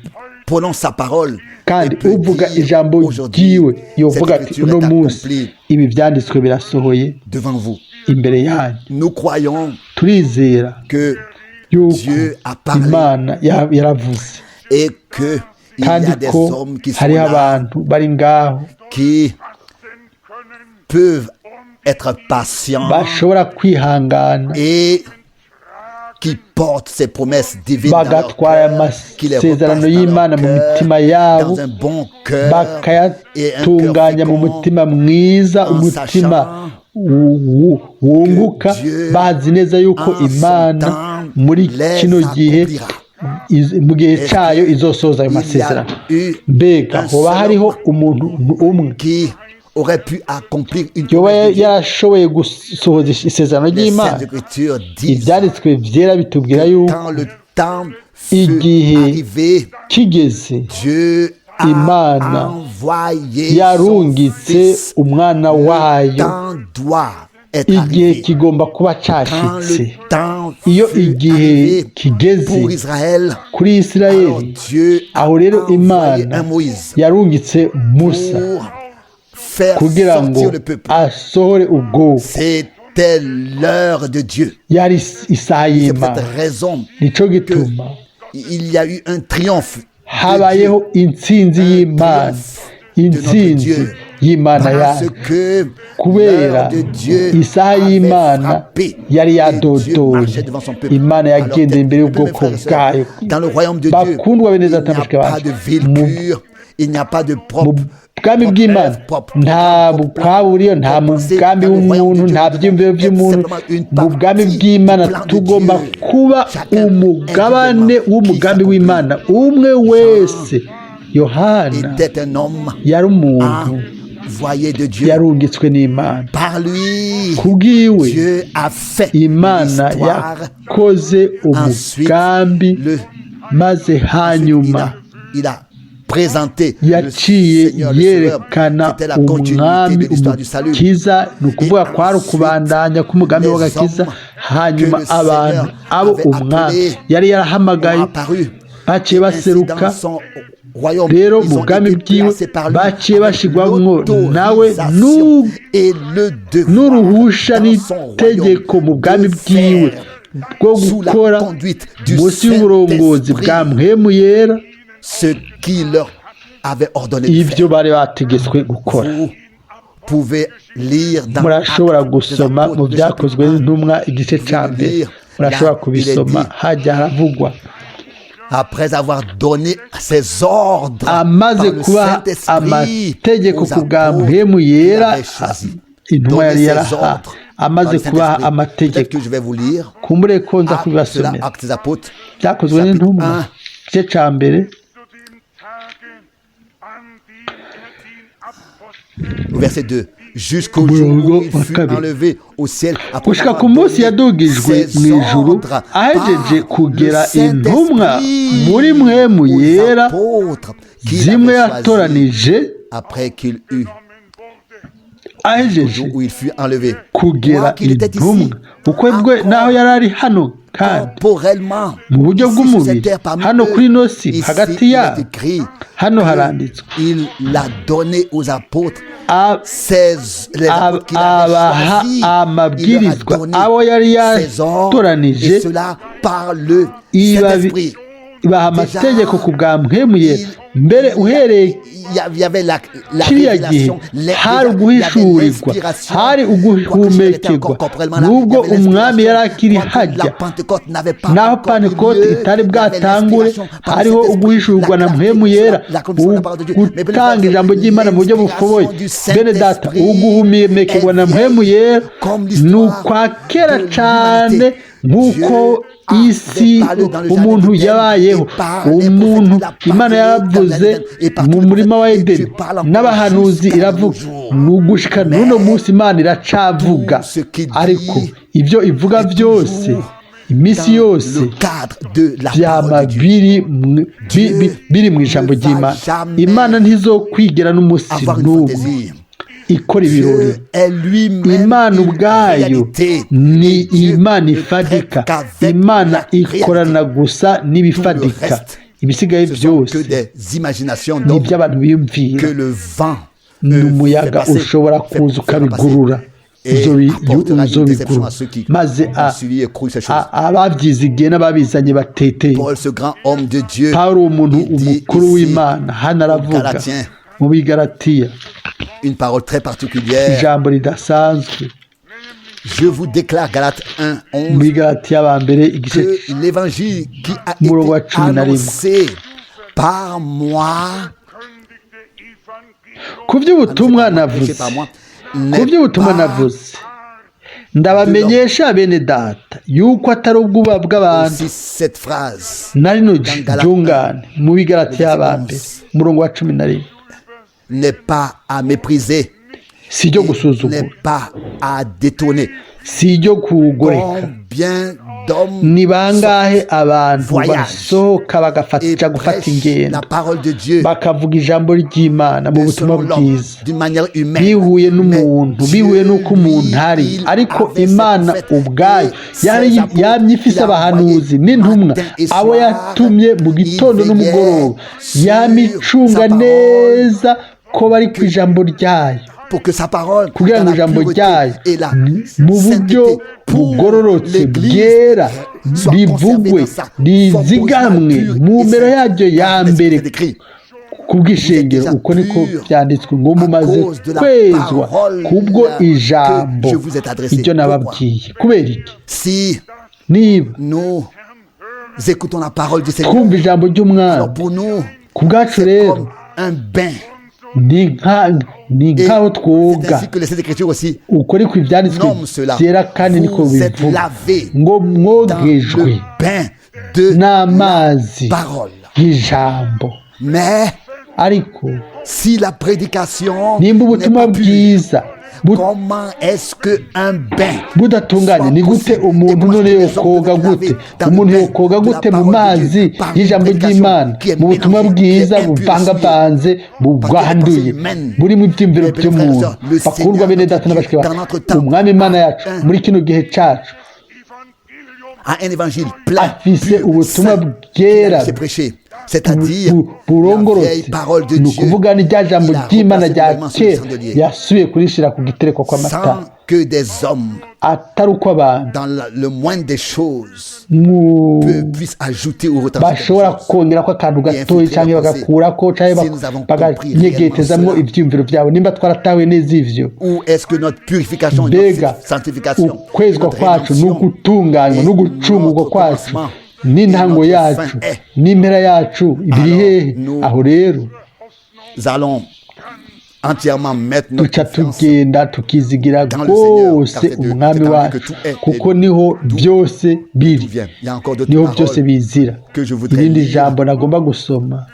Prenons sa parole kandi et peut uvuga dire ijambo aujourd'hui, ryiwe yovuga cette ati écriture uno est munsi accomplie ibi byanditswe birasohoye devant vous. imbere yanyu Nous croyons turizera que yuko Dieu a parlé Imana yaravuze et que il y kandi a des ko hommes qui sont hariho là, abantu bari ngaho qui peuvent être patients bashobora kwihangana et qui portent ces promesses divines dans leur bagatwara cœur, qui les amasezerano repassent dans y'Imana leur mu cœur, mitima yabo dans un bon cœur et un cœur bakayatunganya mu fécond, mutima mwiza en umutima sachant wunguka que Dieu, bazi neza yuko en son Imana temps, muri les kino gihe accomplira. mu gihe Est-ce cyayo que izosoza ayo il y a masezerano eu mbega un hoba seul hariho homme umuntu umwe qui aurait pu accomplir une yoba promesse de Dieu? yarashoboye gusohoza isezerano Les ry'Imana Saintes Écritures disent ibyanditswe byera bitubwira yuko quand le temps igihe fut arrivé, kigeze Dieu Imana a envoyé son yarungitse Fils. umwana Le wayo temps doit être igihe arrivé. kigomba kuba Quand cyashitse le temps iyo fut igihe arrivé kigeze pour Israël, kuri alors Isirayeli Dieu a aho rero envoyé Imana un Moïse yarungitse Musa pour faire kugira ngo sortir le peuple. asohore ubwoko C'était l'heure de Dieu. yari isaha C'est pour y'Imana cette raison nico gituma il y a eu un triomphe habayeho intsinzi y'Imana intsinzi y'Imana parce yayo que kubera l'heure de Dieu isaha avait y'Imana frappé yari et Dieu yadodoye marchait devant son peuple. Imana Alors, yagendeye imbere mes y'ubwoko frères et sœurs, bwayo dans le royaume de Dieu, bakundwa bene il n'y data a mushika pas bacu de ville pure, il n'y a pas de mu propre bwami bw'Imana nta bukaburiyo nta mugambi w'umuntu nta byiyumviro by'umuntu mu bwami bw'Imana tugomba kuba umugabane w'umugambi w'Imana umwe wese Yohana était un homme yari umuntu envoyé de Dieu. yarungitswe n'Imana Par lui, kubwiwe Dieu a fait Imana l'histoire. yakoze umugambi Le, maze hanyuma il a présenté le yaciye Seigneur, le Sauveur. yerekana C'était la continuité umwami de l'histoire du salut. umukiza ni ukuvuga kwari ukubandanya k'umugambi les w'agakiza hommes hanyuma que le abantu Seigneur abo avait umwami appelés yari yarahamagaye ont apparu. baciye Et ainsi, baseruka dans son royaume, rero ils mu ont bwami été bwiwe placés par lui baciye avec bashyirwamwo nawe l'autorisation et le devoir n'uruhusha dans son n'itegeko mu bwami royaume de bwiwe faire bwo sous la gukora conduite du munsi y'uburongozi bwa Saint-Esprit mpwemu yera ce qui leur avait ordonné de ibyo faire. bari bategetswe gukora Vous pouvez lire dans murashobora Actes des gusoma Apôtres, mu le byakozwe chapitre 1. n'intumwa igice cya mbere murashobora kubisoma hajya haravugwa Après avoir donné ses ordres amaze par le kubaha Saint-Esprit amategeko aux ku bwa apôtres mpwemu qu'il yera avait choisis. intumwa Donner yari ses yaraha ordres par amaze le kubaha Saint-Esprit. Peut-être amategeko que je vais vous lire kumbure ko nza Actes, kubibasomera Actes des Apôtres, byakozwe chapitre n'intumwa 1. igice cya mbere verset 2. Jusqu'au jour où il fut enlevé au ciel après gushika ku avoir munsi donné yadugijwe ses mu ijuru ordres ahejeje par kugera le intumwa Saint-Esprit muri mwemu aux yera apôtres qu'il zimwe avait choisis yatoranije après qu'il eut ahejeje où il fut enlevé. kugera Moi qu'il était intumwa ici, kuko bwe naho yari ari hano kandi corporellement, mu buryo ici sur bw'umubiri cette terre parmi hano eux, kuri ino si ici, hagati il est yabo écrit hano que haranditswe il l'a donné aux apôtres. A- Les apôtres qu'il avait abaha choisis, il leur a amabwirizwa donné abo yari ses ordres, yatoranije et cela par le ibabi Saint-Esprit. ibaha amategeko ku bwa mpwemu ye mbere uhereye il y avait la kiriya gihe révélation, hari uguhishurirwa, hari uguhumekerwa. Nubwo umwami yari akiri hajya, naho pantekote itari bwatangure, hariho uguhishurwa na mpwemu yera, gutanga ijambo ry'Imana mu buryo bufoboye. Bene data, uguhumekerwa na mpwemu yera ni ukwa kera cyane, nk'uko isi umuntu yabayeho. Umuntu Imana yaravuze mu murima wa Edeni, n'abahanuzi iravuga, nugushika n'uno munsi Imana iracavuga. Ariko ibyo ivuga byose iminsi yose byama biri mu ijambo ry'Imana. Imana ntizokwigera n'umunsi n'umwe ikora ibirori. Imana ubwayo ni Imana ifadika. Imana ikorana gusa n'ibifadika, ibisigaye byose ni iby'abantu biyumvira. N'umuyaga ushobora kuza ukabigurura, uzobigurura, maze ababyizigiye n'ababizanye bateteye. Pawulo, umuntu umukuru w'Imana, hano aravuga mu Bigalatiya une parole très particulière. Ijambo ridasanzwe. Je vous déclare, Galates 1:11, muri Galatiya ba mbere igice que l'évangile qui a été annoncé par moi, ku by'ubutumwa navuze, ndabamenyesha bene data yuko atari ubwuba bw'abantu. Nari nujungane mu Bigalatiya ba mbere umurongo wa 11. N'est pas à mépriser, si ibyo gusuzugura, n'est pas à détourner. Si ibyo kugoreka. Ni bangahe abantu basohoka bagafata gufata ingendo bakavuga ijambo ry'Imana mu butumwa bwiza, bihuye n'umuntu, bihuye n'uko umuntu ari, ariko Imana ubwayo yamye ifise abahanuzi n'intumwa, abo yatumye mu gitondo n'umugoroba, yamicunga neza ko bari ku ijambo ryayo, kugira ngo ijambo ryayo mu buryo bugororotse bwera rivugwe, rizigamwe mu mpero yaryo ya mbere kubw'ishengero. Uko niko byanditswe ngo mumaze kwezwa kubwo ijambo iryo nababwiye. Kubera iki? Niba twumva ijambo ry'Umwami, ku bwacu rero ni nk'aho twoga. Uko ariko ibyanditswe byera kandi niko bivuga ngo mwogejwe n'amazi y'ijambo. Ariko nimba ubutumwa bwiza budatunganye, ni gute umuntu none yokoga gute? Umuntu yokoga gute mu mazi y'ijambo ry'Imana, mu butumwa bwiza buvangavanze, bwanduye, burimo ibyiyumviro by'umuntu? Bakundwa bene data n'abashiki bacu, Umwami Imana yacu muri kino gihe cyacu afise ubutumwa bwera burongorotse, ni ukuvuga ni rya jambo ry'Imana rya kera yasubiye kurishira ku gitereko kw'amatara, atari uko abantu bashobora kongera ko akantu gatoya cyangwa bagakurako cyangwa baganyegetezamwo ibyiyumviro byabo. Nimba twaratawe neza ivyo, mbega ukwezwa kwacu n'ugutunganywa n'ugucungurwa kwacu n'intango yacu n'impera yacu biri hehe? Aho rero duca tugenda tukizigira rwose Umwami wacu, kuko niho byose biri, niho byose bizira. Irindi jambo nagomba gusoma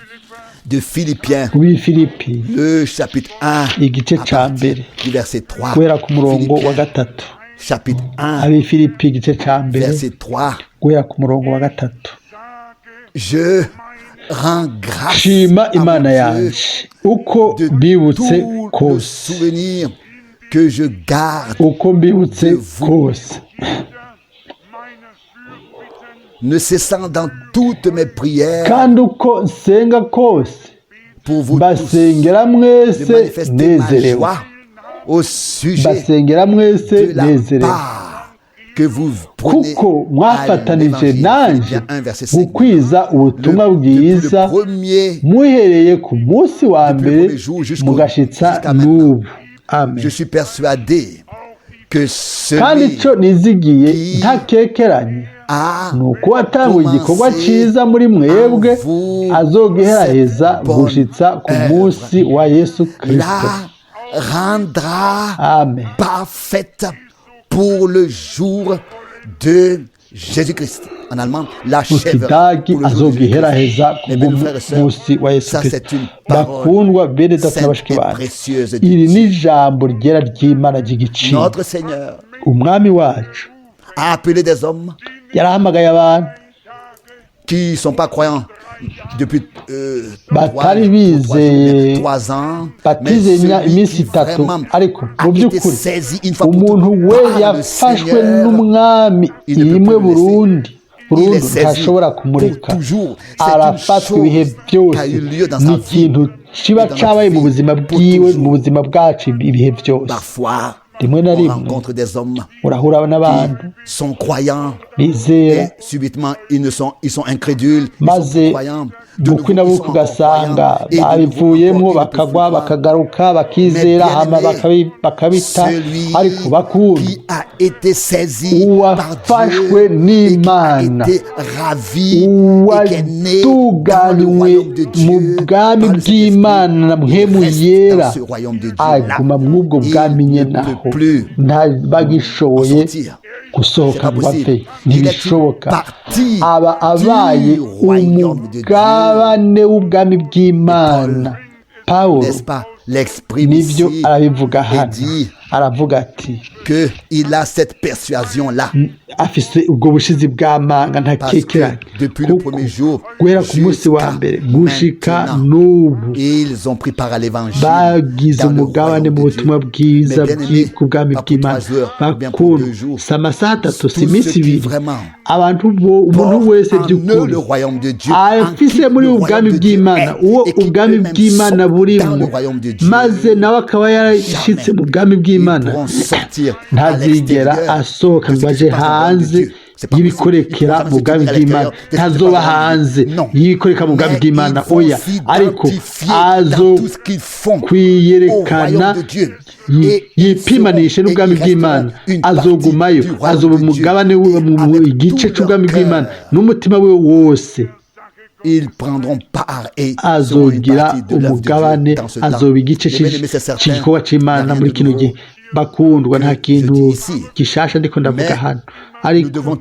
muri Filipi igice cya mbere guhera ku murongo wa 3. Abifilipi igice cya mbere guhera ku murongo wa 3. Shima Imana yanjye uko mbibutse kose, uko mbibutse kose, kandi uko nsenga kose mbasengera mwese nezerewe, mbasengera mwese nezerewe que vous prenez kuko à mwafatanije l'évangile. nanjye Philippiens 1, verset 5. gukwiza ubutumwa Depuis le bwiza premier, muhereye ku munsi wa depuis le mbere premier jour mugashitsa jusqu'à maintenant. n'ubu amen Je suis persuadé que kandi celui icyo nizigiye qui ntakekeranye a ni uko watanguye igikorwa commencé cyiza muri mwebwe en vous azogiheraheza cette bonne gushitsa ku œuvre munsi wa yesu kirisito la rendra amen parfaite pour le jour de Jésus-Christ. En allemand, mu l'achèvera kidagi pour le jour de Jésus-Christ. azogiheraheza ku Mes bien frères et sœurs, munsi wa yesu ça kirisito c'est une parole bakundwa bene data na sainte bashiki et bacu précieuse de iri ni Dieu. ijambo ryera ry'imana ry'igiciro Notre Seigneur umwami wacu a appelé des hommes yarahamagaye abantu qui ne sont pas croyants depuis batari bizeye 3 ans, mais batizenya celui iminsi qui itatu vraiment ariko a mu été by'ukuri saisi une fois pour umuntu toutes we par le yafashwe Seigneur, n'umwami il ne peut rimwe plus le laisser. burundu Il est burundu saisi ntashobora pour kumureka toujours. C'est une arafatwa ibihe chose byose qui a eu lieu dans ni sa vie ikintu kiba et dans cyabaye notre mu vie buzima pour bwiwe toujours. mu buzima bwacu ibihe byose Parfois, rimwe na on rimwe rencontre des hommes urahura qui n'abantu sont croyants bizera et subitement ils sont incrédules, ils maze sont croyants. De nouveau, bukwi na ils bukwi sont encore ugasanga croyants et de nouveau babivuyemo encore, ils ne bakagwa peuvent plus croire. bakagaruka bakizera Mais hama bien-aimé, bakabita celui ariko bakunda qui a été saisi par uwafashwe Dieu et qui a n'imana été ravi et qui est né dans le uwatuganywe royaume de mu Dieu bwami par le bw'imana na Saint-Esprit, muhemu il reste yera dans ce royaume de Dieu aguma là. mw'ubwo bwami Il nye ne naho peut plus ntabagishoboye en sortir. gusohoka C'est pas ngo possible. ave Il est une ntibishoboka partie aba abaye du royaume de Dieu. umugabane w'ubwami bw'imana pawulo N'est-ce pas? L'exprime nibyo ici arabivuga et hano dit aravuga ati qu'il a cette persuasion-là. afise ubwo bushizi bw'amanga Parce que ntakekeranye depuis le kuko premier jour guhera ku munsi wa mbere gushika n'ubu ils ont pris part à l'évangile bagize dans le umugabane royaume mu de butumwa Dieu. bwiza Mais bien-aimés, bw'ubwami pas pour bw'imana 3 heures, bien pour bakunda 2 jours. si amasaha atatu si Tous iminsi ceux qui ibiri vraiment abantu umuntu wese portent en eux by'ukuri le royaume de Dieu, afise muri ubu bwami bw'imana uwo ubwami bw'imana burimo maze nawe akaba yarashyitse mu bwami bw'imana ntazigera asohoka ngo aje hanze y'ibikorekera mu bwami bw'imana ntazoba hanze y'ibikorekera mu bwami bw'imana oya ariko azo kwiyerekana yipimanishe n'ubwami bw'imana azogumayo azoba umugabane mu igice cy'ubwami bw'imana n'umutima we wose azogira umugabane azoba igice cy'igikorwa cy'imana muri kino gihe bakundwa nta kintu gishasha ndiko ndavuga hano ariko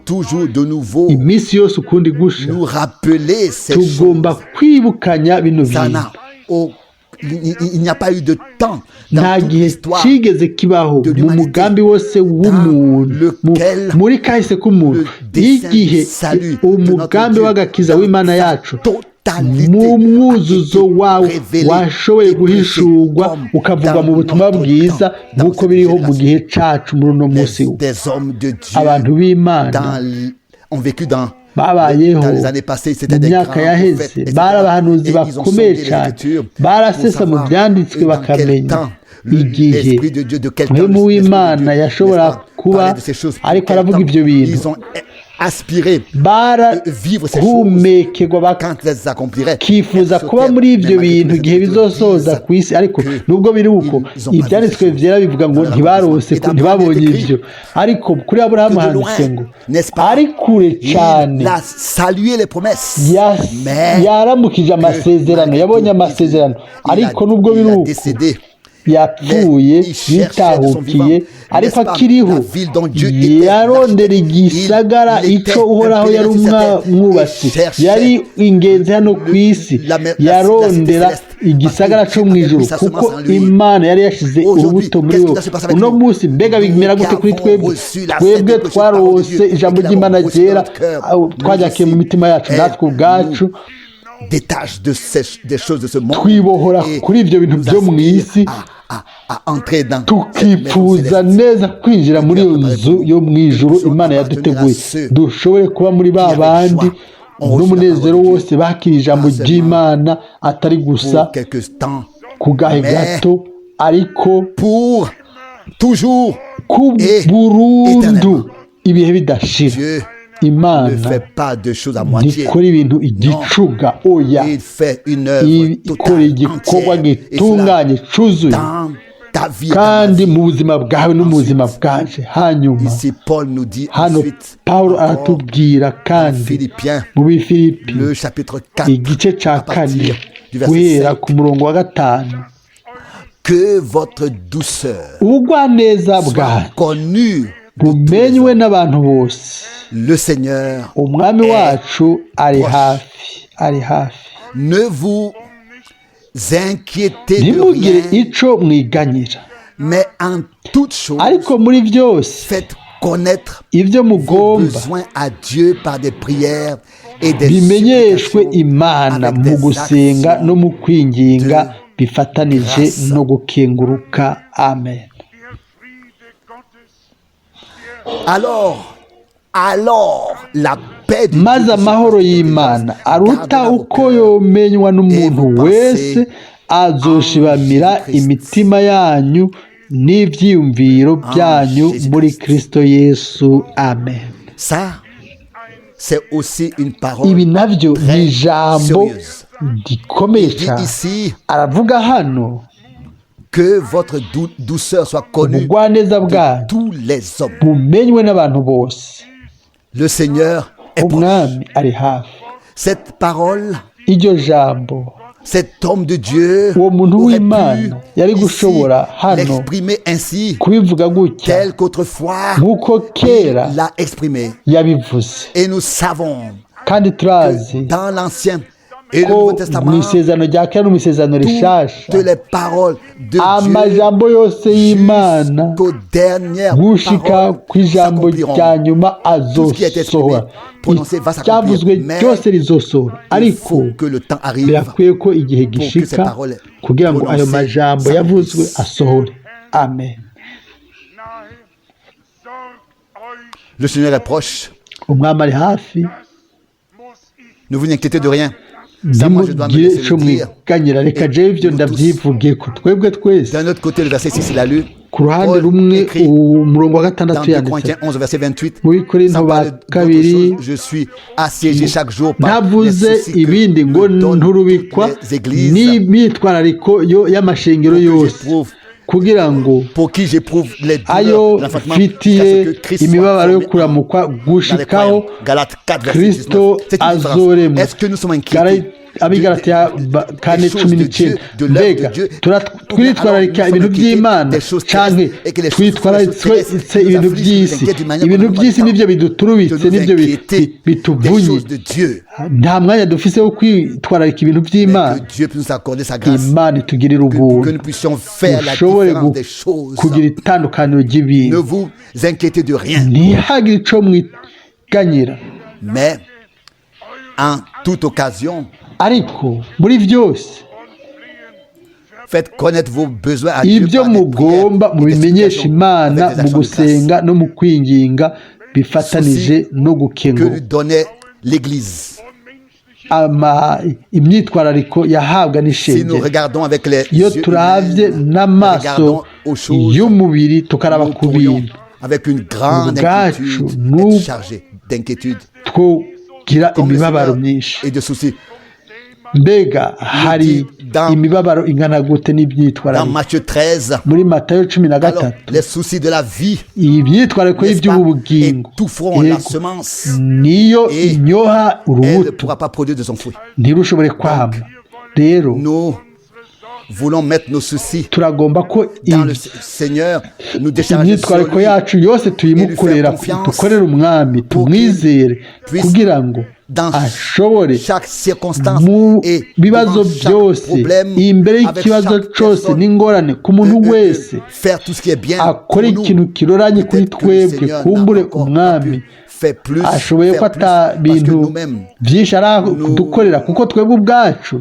iminsi yose ukundi gusha tugomba kwibukanya bino bintu nta gihe kigeze kibaho mu mugambi wose w'umuntu muri kahise k'umuntu igihe umugambi w'agakiza w'imana yacu mu mwuzuzo wawe washoboye guhishurwa ukavugwa mu butumwa bwiza nk'uko biriho mu gihe cyacu muri uno munsi abantu b'imana babayeho mu myaka yaheze bari abahanuzi bakomeye cyane barasesa mu byanditswe bakamenya igihe muhemu w'imana yashobora kuba ariko aravuga ibyo bintu barahumekerwa bakifuza kuba muri ibyo bintu igihe bizosoza ku isi ariko nubwo biri uko ibyanditswe byera bivuga ngo ntibarose ntibabonye ibyo ariko kuri Aburahamu handitse ngo ari kure cyane yaramukije amasezerano yabonye amasezerano ariko nubwo biri uko yapfuye yitahukiye ariko akiriho yarondera igisagara icyo uhoraho yari umwubatsi yari ingenzi hano ku isi yarondera igisagara cyo mu ijuru kuko imana yari yashyize urubuto muri we uno munsi mbega bimera gute kuri twebwe twarose ijambo ry'imana ryera twajakiye mu mitima yacu natwe ubwacu twibohora kuri ibyo bintu byo mu isi tukifuza neza kwinjira muri iyo nzu yo mu ijuru imana yaduteguye dushobore kuba muri ba bandi n'umunezero wose bakira ijambo ry'imana atari gusa ku gahe gato ariko ku burundu ibihe bidashira. Dieu Imana ne fait pas de choses à moitié. ntikora ibintu igicuga, oya, Il fait une œuvre ikora totale, igikorwa entière, et gitunganye cela cyuzuye dans ta vie et dans kandi ma vie. mu buzima bwawe no mu buzima bwanje. Hanyuma Ici, Paul nous dit hano ensuite, Pawulo encore, aratubwira en kandi Philippiens, mu Bifilipi le chapitre 4, igice cya à partir kane du verset guhera 5, ku murongo wa 5, que votre douceur ubugwaneza soit bwanyu connue de tous les bumenywe hommes. n'abantu bose. Le Seigneur, Umwami wacu ari proche. hafi, ari hafi. ne vous inquiétez de ntimugire rien, ico mwiganyira, mais en toute chose, ariko muri byose faites connaître ibyo vos mugomba besoins à Dieu par des prières et des bimenyeshwe supplications Imana avec mu des gusenga actions no mu kwinginga de bifatanije grâce. no gukenguruka. Amen. Alors la paix de Maze Dieu amahoro y'Imana aruta uko yomenywa n'umuntu wese azoshibamira imitima yanyu n'ivyiyumviro byanyu muri Kristo Yesu. Amen. Ça, c'est aussi une parole Ibi navyo ni très ijambo sérieuse. rikomeye Il dit cyane. ici Aravuga hano que votre douceur soit connue ubugwaneza de bwanyu tous les hommes. bumenywe n'abantu bose. Le Seigneur est proche. Umwami ari hafi. Cette parole, Iryo jambo cet homme de Dieu uwo muntu aurait w'Imana pu yari ici gushobora hano l'exprimer ainsi, kubivuga gutya tel qu'autrefois nk'uko kera il l'a exprimé. yabivuze. Et nous savons kandi turazi que dans l'Ancien et le ko Nouveau mu Testament, isezerano rya kera no mu isezerano rishasha toutes les paroles de Dieu amajambo yose y'Imana jusqu'aux dernières gushika paroles ku ijambo s'accompliront. rya nyuma Tout ce qui a été exprimé, azosohora. prononcé, va s'accomplir. Icyavuzwe Mais cyose rizosohora, il ariko faut que le temps arrive birakwiye ko igihe pour que ces gishika paroles kugira ngo ayo prononcées majambo yavuzwe s'accomplissent. asohore. Amen. Le Seigneur est proche. Umwami ari hafi. Ne vous inquiétez de rien. Ça, moi, je dois me ntimugire laisser ico le dire. mwiganyira. Reka jewe ivyo ndavyivuge ko twebwe twese. D'un autre côté, le verset 6, il a lu. Ku ruhande Paul rumwe écrit umurongo wa dans 6 2 yanditse Corinthiens 11, verset 28. mu Bikorinto Sans ba parler d'autre kabiri chose, je suis assiégé chaque jour par les ntavuze soucis que ibindi ngo me donnent nturubikwa toutes les églises n'imyitwarariko y'amashengero pour que yose j'éprouve kugira ngo pour qui j'éprouve les ayo douleurs de l'enfantement, mfitiye jusqu'à ce que Christ soit imibabaro yo formé kuramukwa dans les gushikaho croyants. Galates 4, verset 19. Kristo C'est une différence. azoremwa. Est-ce que nous sommes inquiétés abigalatiya kane cumi n'icyenda mbega twitwararika ibintu by'Imana canke twitwararitse ibintu by'isi? Ibintu by'isi nibyo biduturubitse, nibyo bituvunye. Nta mwanya dufise wo kwitwararika ibintu by'Imana. Imana itugirira ubuntu dushobore kugira itandukaniro ry'ibintu. Ntihagire ico mwiganyira, en toute occasion, ariko muri byose faites connaître vos besoins à Dieu ibyo par des mugomba prières, mubimenyesha Imana avec des mu actions de gusenga no mu kwinginga bifatanije no que gukenguruka. lui donnait l'Église. Imyitwarariko yahabwa Si nous n'ishengero, regardons avec les iyo yeux turavye humains, n'amaso regardons aux choses, y'umubiri tukaraba nous ku pourrions, bintu, avec une grande ubwacu inquiétude, être chargés d'inquiétude twogira imibabaro myinshi. et de soucis. Mbega hari imibabaro ingana gute Dans n'imyitwarariko? Matthieu 13, Muri Matayo 13, alors, les soucis de la vie, imyitwarariko n'est-ce pas, y'iby'ubugingo étoufferont la semence niyo et inyoha elle ne urubuto pourra pas produire de son fruit. ntirushobore kwama. Rero Nous voulons mettre nos soucis turagomba ko dans le Seigneur, nous décharger sur imyitwarariko lui, yacu yose tuyimukorera, dukorere umwami, tumwizere kugira ngo ashobore chaque circonstance mu et bibazo devant chaque byose, problème, imbere avec y'ikibazo chaque cyose personne, n'ingorane ku muntu wese faire tout ce qui est bien akora pour nous. ikintu kiroranye kuri Peut-être que le twebwe, Seigneur kumbure n'a encore umwami pas pu faire plus, ashoboye ko faire plus, ata parce que bintu nous-mêmes, byinshi aradukorera kuko twebwe ubwacu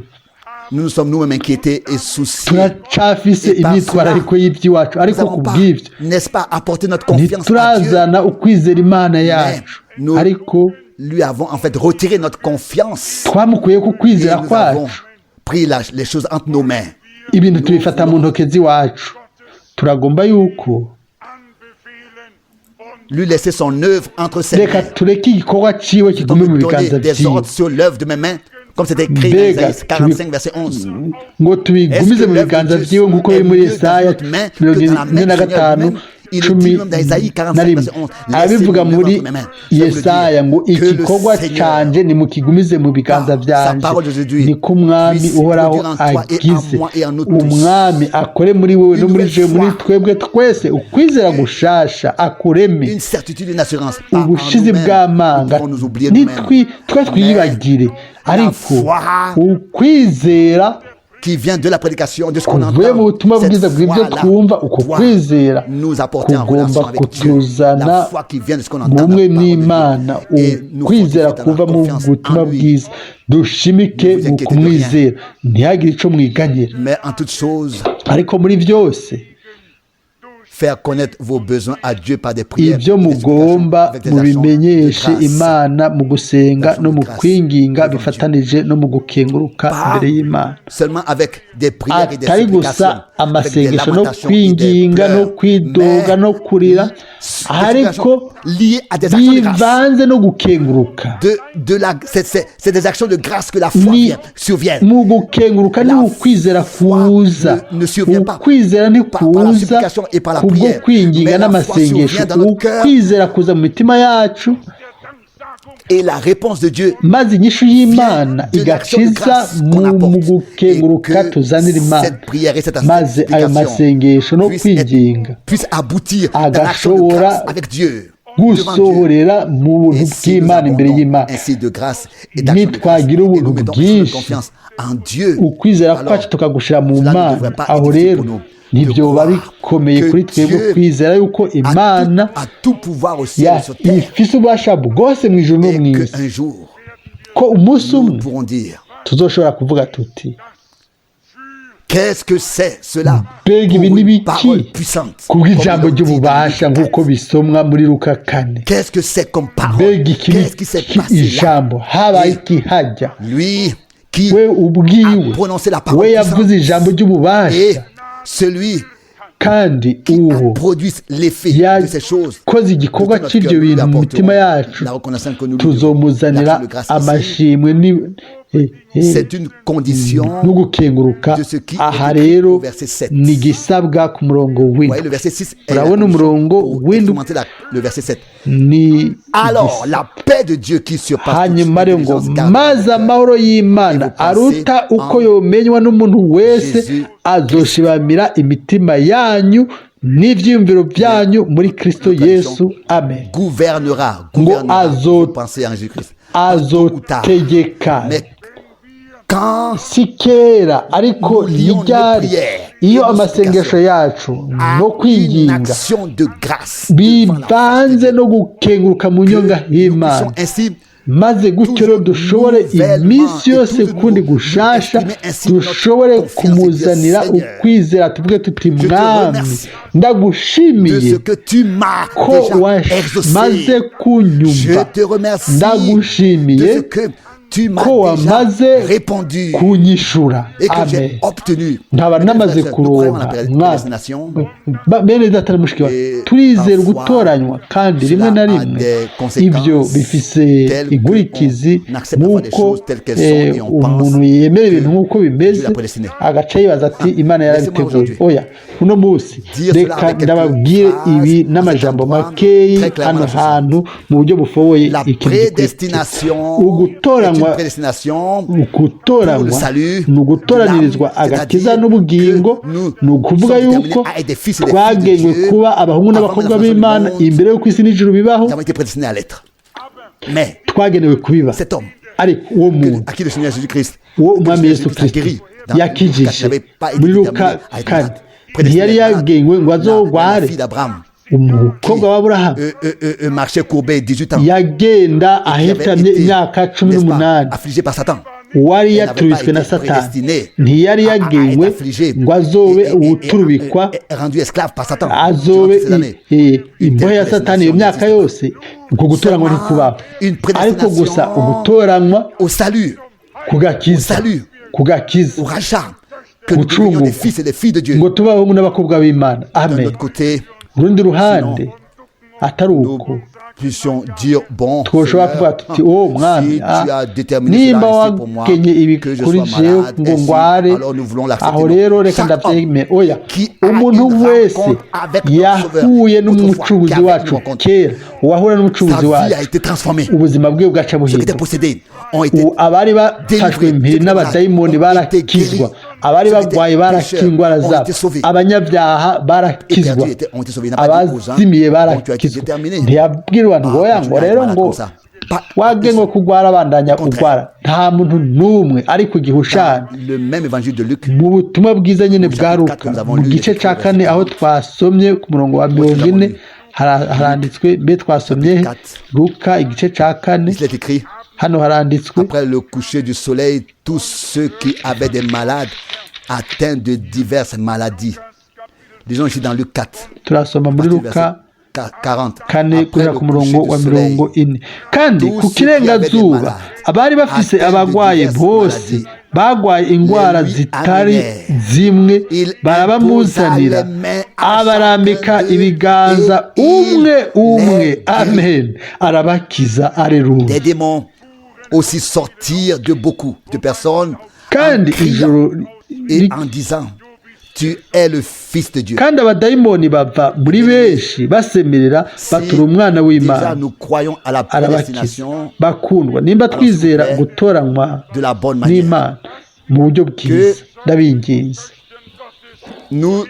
nous sommes nous-mêmes inquiétés et soucieux. turacafise Et par imyitwarariko cela, y'iby'iwacu, nous ariko n'avons ku pas, bw'ibyo n'est-ce pas, apporté notre confiance à Dieu. ntiturazana ukwizera Imana yacu, nous ariko lui avons en fait retiré notre confiance twamukuye ku et kwizera nous avons kwacu, pris les choses entre nos mains. ibintu tubifata mu ntoke z'iwacu. Turagomba yuko lui laisser son œuvre entre ses reka mains. tureke igikorwa ciwe Je kigume dois mu me biganza donner des vyiwe ordres sur l'œuvre de mes mains, comme c'est écrit dans mbega Isaïe 45, verset 11. ngo tubigumize mu biganza vyiwe nk'uko biri muri Yesaya 45 na rimwe arabivuga muri Yesaya ngo igikorwa canje nimukigumize mu biganza vyanje niko umwami uhoraho agize umwami akore muri wewe no muri jewe muri twebwe twese ukwizera gushasha akureme ubushizi bw'amanga twe twiyibagire ariko ukwizera qui vient de la prédication, de ce qu'on entend, nous apporter en relation avec Dieu, la foi qui vient de ce qu'on entend, et nous fortifier dans la confiance en lui. dushimike mu kumwizera ntihagire ico mwiganyira Mais en toute chose, ariko muri byose faire connaître vos besoins à Dieu par des prières, ibyo mugomba mubimenyeshe Imana mu gusenga no mu kwinginga bifatanije no mu gukenguruka imbere y'Imana seulement avec des prières et des atari gusa amasengesho no kwinginga no kwidoga no kurira ariko bivanze no gukenguruka c'est des actions de grâce que la foi survient. mu gukenguruka ni ukwizera kuza ukwizera ni kuza kubwo kwinginga n'amasengesho ukwizera kuza mu mitima yacu et la réponse de Dieu maze inyishu y'Imana igakiza mu gukenguruka tuzanira Imana maze ayo masengesho no kwinginga agashobora gusohorera mu buntu bw'Imana imbere y'Imana nitwagira ubuntu bwinshi ukwizera kwacu tukagushira mu Mana aho rero nibyo bikomeye kuri twebwe kwizera yuko Imana ifise ububasha bwose mu ijuru no mu isi ko umunsi umwe tuzoshobora kuvuga tuti qu'est-ce que c'est cela mbega ibi ni biki kubw'ijambo ry'ububasha nk'uko bisomwa muri Luka 4 qu'est-ce que c'est comme parole qu'est-ce qui s'est passé ijambo habaye ikihajya lui qui we ubwiwe we yavuze ijambo ry'ububasha celui kandi uwo yakoze igikorwa cy'ibyo bintu mu mitima yacu tuzomuzanira amashimwe no gukenguruka aha rero ni gisabwa ku murongo w'indwi urabona umurongo w'indwi ni hanyuma rero ngo maze amahoro y'Imana aruta uko yomenywa n'umuntu wese azoshibamira imitima yanyu n'ivyiyumviro byanyu muri Kristo Yesu amen ngo azotegeka si kera ariko n'iryari iyo amasengesho yacu no kwinginga bivanze no gukenguruka mu nyonga y'Imana maze gutyo rero dushobore iminsi yose kundi gushasha dushobore kumuzanira ukwizera tuvuge tuti mwami ndagushimiye ko wamaze kunyumva ndagushimiye ko wamaze kunyishura amen nkaba namaze kuronka bene data mushiki wacu turizera gutoranywa kandi rimwe na rimwe ibyo bifise inkurikizi nk'uko umuntu yemera ibintu nk'uko bimeze agaca yibaza ati Imana yarabiteguye oya uno munsi reka ndababwire ibi n'amajambo makeyi hano hantu mu buryo bufoboye ugutoranywa ni ugutoranirizwa agakiza n'ubugingo ni ukuvuga yuko twagenywe kuba abahungu n'abakobwa b'Imana imbere y'uko isi n'ijuru bibaho twagenewe kubiba ariko uwo muntu uwo umwami Yesu Kristo yakijije muri Luka 4 ntiyari yagenywe ngo azogware umukobwa wa Aburahamu yagenda ahetamye imyaka 18 wari yaturiswe na Satani ntiyari yagenywe ngo azobe uturubikwa azobe imbohe ya Satani iyo myaka yose uko gutoranywa ntikubaho ariko gusa ugutoranywa kugakiza gucungurwa ngo tubaho n'abakobwa b'Imana amen urundi ruhande atari nous uko puissions dire, bon, twoshobora kuvuga tuti oh si mwami tu as déterminé nimba cela ainsi pour moi, wagenye ibi que je kuri sois jewe malade, ngo ainsi, ngware alors nous voulons l'accepter. aho Non. rero reka Chaque homme ndabyemera oya qui a umuntu une wese rencontre avec notre yahuye Sauveur, n'umucunguzi autrefois, wacu qui avait une kera uwahura n'umucunguzi sa vie wacu a été transformée. ubuzima bwe bugaca Ceux qui étaient buhinduka possédés ont été abari bafashwe impiri n'abadayimoni barakizwa abari barwaye barakira indwara zabo abanyabyaha barakizwa perdus ont été sauvés. Il n'a pas dit aux gens, abazimiye bon, tu as été barakizwa déterminé. ntiyabwirwa ngo oya ngo rero ngo wagenwe kugwara abandanya ugwara nta muntu n'umwe ari ku gihushanyo Le même évangile de Luc, mu butumwa bwiza nyine bwa Luka mu gice cya kane aho twasomye ku murongo wa 40 haranditswe mbe twasomye Luka igice cya kane il est écrit, hano haranditswe après le coucher du soleil, tous ceux qui avaient des malades atteints de diverses maladies. Disons ici dans Luc 4, turasoma muri Luka 40. kane Après kugera le ku murongo coucher wa du soleil, 40 kandi ku kirengazuba abari bafise abagwaye bose bagwaye indwara zitari zimwe barabamuzanira abarambika ibiganza umwe umwe amen arabakiza aleluya des démons aussi sortir de beaucoup de personnes kandi en criant ijoro et en disant, tu es le Fils de Dieu. kandi abadayimoni bava muri benshi basemerera batura umwana Déjà w'Imana nous croyons à la arabakiza prédestination bakundwa nimba twizera gutoranywa de la bonne manière, n'Imana mu buryo bwiza ndabinginze nous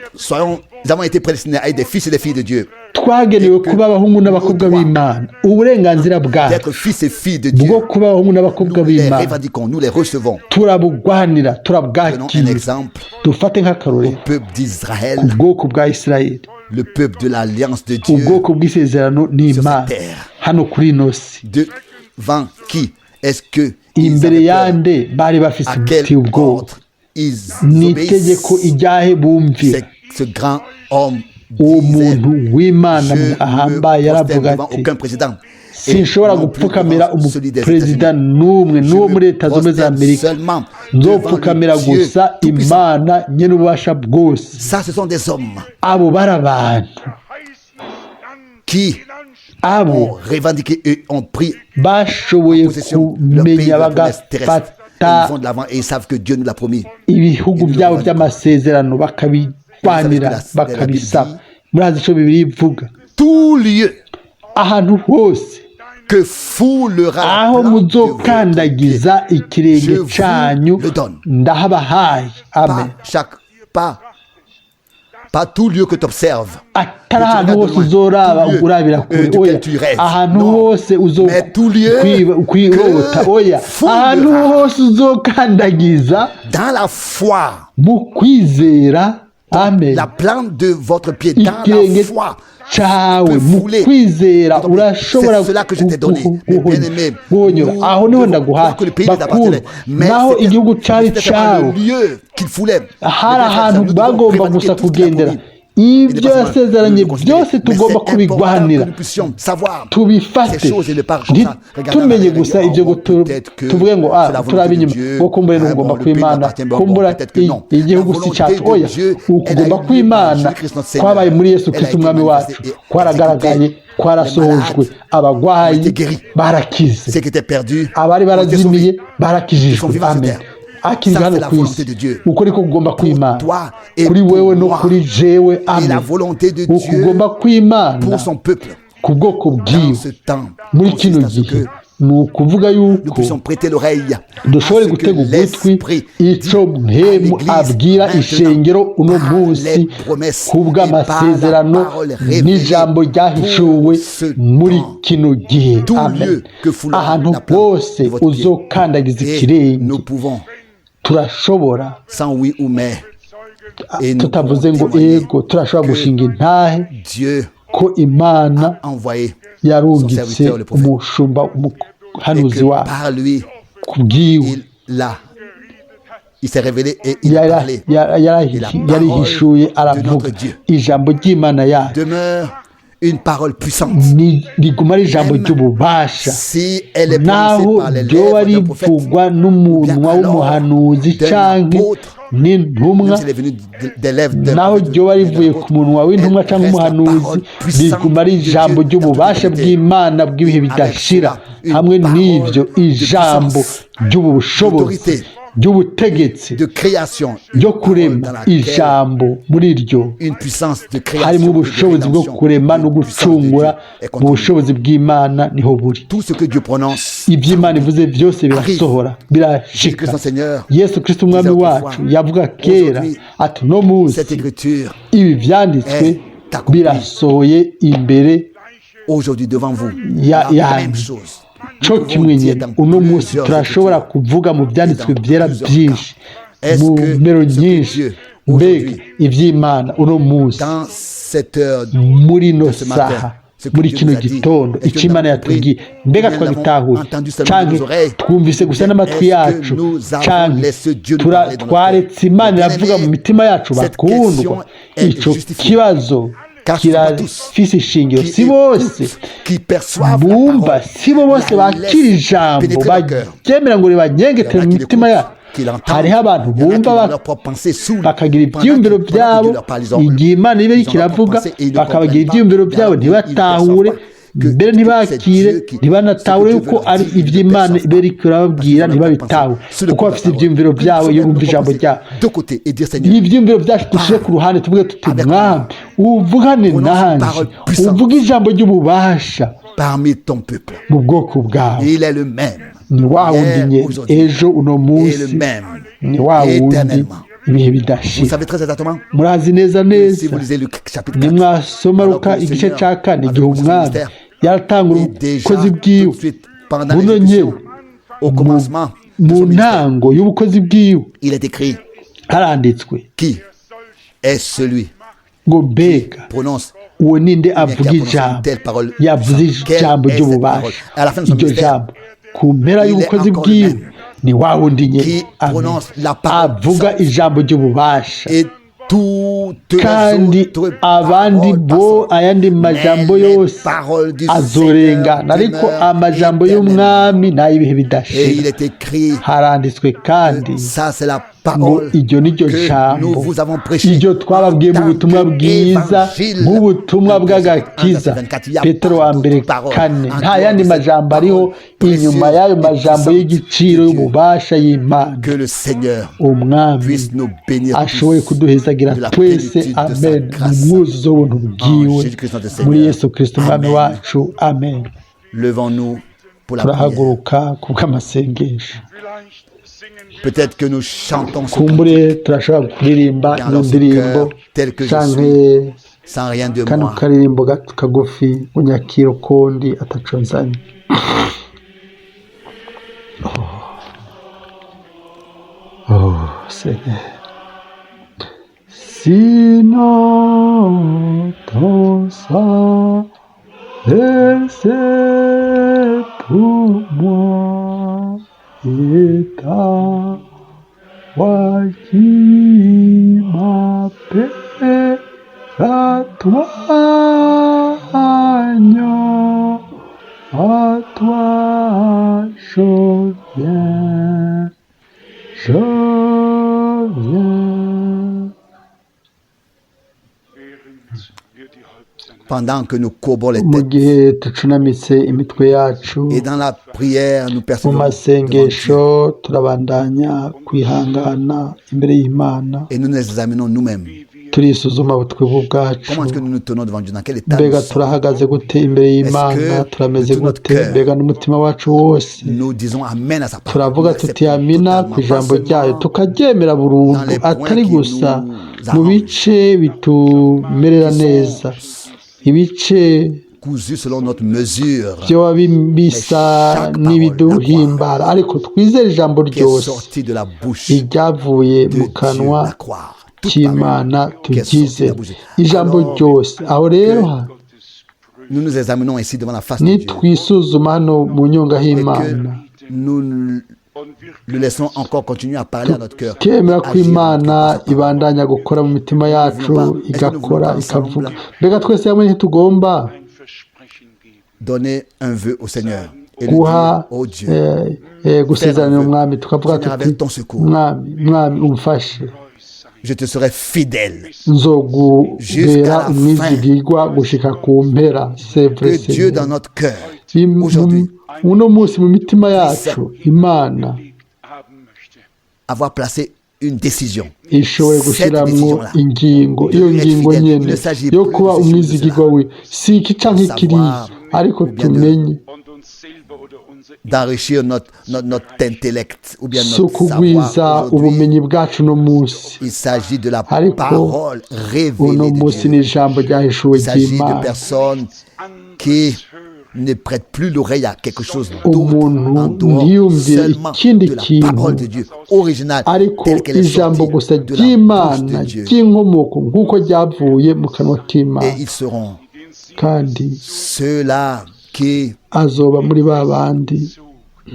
avons été prédestinés à être des fils et des filles de Dieu, twagenewe kuba abahungu n'abakobwa b'Imana uburenganzira bwacu d'être fils et filles de bwo Dieu. kuba abahungu n'abakobwa Nous les b'Imana revendiquons, nous les recevons. turabugwanira Prenons un turabwakira exemple dufate nk'akarorero au peuple d'Israël, ubwoko bwa Isirayeli le peuple de l'alliance de Dieu, ubwoko bw'isezerano n'Imana sur cette terre. hano kuri ino si devant qui est-ce que ils imbere avaient peur? yande bari bafise À quel ubuteye ubwoba ordre ils n'itegeko obéissent? ijyahe bumvira Ce grand homme uwo disait, muntu w'Imana je ne ahambaye me prosterne yaravuga devant ati aucun président. sinshobora non plus gupfukamira devant celui des umuperezida États-Unis. n'umwe n'uwo muri Je leta me zunze ubumwe za prosterne amerika seulement nzopfukamira devant le Dieu gusa Tout-Puissant. imana nyene ububasha bwose Ça, ce sont des hommes abo bari abantu qui abo ont revendiqué et ont pris bashoboye possession de leur pays, de kumenya la promesse terrestre. Et bagafata ils vont de l'avant et ils savent que Dieu nous l'a promis. ibihugu byabo by'amasezerano bakabirwanira bakabisaba murazi ico bibiri ivuga Tout lieu ahantu hose que foulera la aho plante de votre muzokandagiza pied, ikirenge je vous cyanyu le donne. ndahabahaye amen Pas tout lieu que tu observes. atari ahantu hose uzoraba urabira kure oya ahantu hose uzokwirota oya ahantu hose uzokandagiza Dans la foi, mu kwizera amen la plante de votre pied, dans la ikirenge foi, cyawe mu kwizera urashobora guhonyora aho niho ndaguhaye bakunda naho igihugu cyari cyawe hari ahantu bagomba gusa kugendera ibyo yasezeranye byose tugomba kubigwanira tubifate ntitumenye gusa ibyo tuvuge ngo turabe inyuma ngo kumbure ntugomba kwimana kumbura igihugu si cyacu oya ukugomba kwimana kwabaye muri Yesu Kristo umwami wacu kwaragaragaye kwarasohojwe abagwayi barakize abari barazimiye barakijijwe amen akizwe hano ku isi uko niko kugomba kwimana kuri wewe no kuri jewe amen ukugomba kwimana ku bwoko bwiwe muri kino gihe ni ukuvuga yuko dushobore gutega ugutwi icyo mpemu abwira ishengero uno munsi kubw'amasezerano n'ijambo ryahishuwe muri kino gihe amen ahantu hose uzokandagiza ikirenge turashobora tutavuze ngo ego turashobora gushinga intahe ko imana yarungitse umushumba umuhanuzi wawe kubwiwe yarihishuye aravuga ijambo ry'imana yacu riguma ari ijambo ry'ububasha naho ryoba rivugwa n'umunwa w'umuhanuzi cyangwa n'intumwa naho ryoba rivuye ku munwa w'intumwa cyangwa umuhanuzi riguma ari ijambo ry'ububasha bw'Imana bw'ibihe bidashira hamwe n'ibyo ijambo ry'ubushobozi ry'ubutegetsi ryo kurema ijambo muri ryo harimo ubushobozi bwo kurema no gucungura mu bushobozi bw'Imana niho buri iby'Imana ivuze byose birasohora birashika Yesu Kristo umwami wacu yavuga kera ati no munsi ibi byanditswe birasohoye imbere yanyu cyo kimwe nyine uno munsi turashobora kuvuga mu byanditswe byera byinshi mu mpero nyinshi mbega iby'Imana uno munsi muri ino saha muri kino gitondo icyo Imana yatubwiye mbega twagitahuye cyangwa twumvise gusa n'amatwi yacu cyangwa twaretse Imana iravuga mu mitima yacu bakundwa icyo kibazo kirafise ishingiro si bose bumva si bo bose bakira ijambo baryemera ngo ribanyengetere mu mitima yabo hariho abantu bumva bakagira ibyiyumviro byabo igihe Imana iba iriko iravuga bakabagira ibyiyumviro byabo ntibatahure mbere ntibakire ntibanatahure yuko ari iby'Imana iba iriko irababwira ntibabitahure kuko bafite ibyiyumviro byabo iyo bumva ijambo ryabo ibyiyumviro byacu dushyire ku ruhande tuvuge tuti mwami uvugane nanje uvuge ijambo ry'ububasha mu bwoko bwawe ni wa wundi nye ejo uno munsi ni wa wundi ibihe bidashira murazi neza nimwasoma Luka igice cya 4 igihe umwami yaratangura ubukozi bwiwe buno nyewe mu ntango y'ubukozi bwiwe haranditswe ngo mbega uwo ninde avuga ijambo yavuze ijambo ry'ububasha iryo jambo ku mpera y'ubukozi bwiwe ni wa wundi nyine avuga ijambo ry'ububasha kandi abandi bo ayandi majambo yose azorengana ariko amajambo y'umwami n'ay'ibihe bidashira haranditswe kandi ngo iryo ni ryo jambo iryo twababwiye mu butumwa bwiza mu butumwa bw'agakiza Petero wa mbere 4 nta yandi majambo ariho inyuma y'ayo majambo y'igiciro y'ububasha y'Imana umwami ashoboye kuduhezagira twese amen mu mwuzuzo w'ubuntu bwiwe muri Yesu Kristo umwami wacu amen turahaguruka kubw'amasengesho Peut-être que nous chantons kumbure turashobora kuririmba iyo ndirimbo canke sans rien de kano moi. karirimbo gato kagufi unyakiro kondi ataco nzanye Seigneur sinon ton sang versé pour moi et ta voix qui m'appelle à toi, agneau, à toi je viens, je viens. Pendant que nous courbons les Mu têtes gihe tucunamitse imitwe yacu et dans la prière nous mu persévérons devant masengesho Dieu. turabandanya kwihangana imbere y'Imana Et nous nous examinons nous-mêmes. turisuzuma ubutwibu bwacu Comment est-ce que nous nous tenons devant Dieu? Dans quel état mbega nous sommes? turahagaze gute imbere y'Imana turameze gute mbega n'umutima wacu wose Nous disons Amen à sa parole. turavuga Nous tuti acceptons amina ku totalement, ijambo pas ryayo seulement tukaryemera burundu dans les points atari qui gusa nous mu arrangent, bice bitumerera neza ibice cousus selon notre mesure, byoba bisa n'ibiduhimbara ariko twizere ijambo qui est ryose sorti de la bouche iryavuye de mu Dieu, kanwa la croire. Toute cy'Imana parole qui est sortie de tugize la bouche. ijambo Alors ryose aho rero nous nous examinons ici devant la face de Dieu nitwisuzuma hano mu nyonga et que h'Imana nous le laissons encore continuer à parler à notre cœur. kemera ko Agir Imana dans notre ibandanya gukora mu mitima yacu igakora ikavuga mbega twese hamwe ntitugomba donner un vœu au Seigneur et lui guha dire, oh Dieu, gusezerana umwami tukavuga Seigneur, tuti avec ton secours, mwami umfashe je te serai fidèle. nzogubera umwizigirwa gushika ku mpera. Que Dieu dans notre cœur, aujourd'hui, uno munsi mu mitima yacu Imana avoir placé une décision. ishoboye gushyiramo ingingo, iyo ngingo nyene yo kuba umwizigirwa we, si iki canke kiriya, ariko tumenye d'enrichir notre intellect ou bien si notre ukugwiza savoir ubumenyi aujourd'hui. bwacu no munsi, Il s'agit de la ariko parole uno révélée de munsi ni Dieu. ijambo ryahishuwe Il s'agit de ry'Imana. personnes qui ne prêtent plus l'oreille à quelque chose d'autre Umuntu en dehors ntiyumvire seulement ikindi de la kintu parole de Dieu originale ariko telle qu'elle est ijambo sortie gusa de la bouche ry'Imana de Dieu. ry'inkomoko nk'uko ryavuye mu kanwa Et k'Imana, ils seront kandi ceux-là qui, azoba muri ba bandi,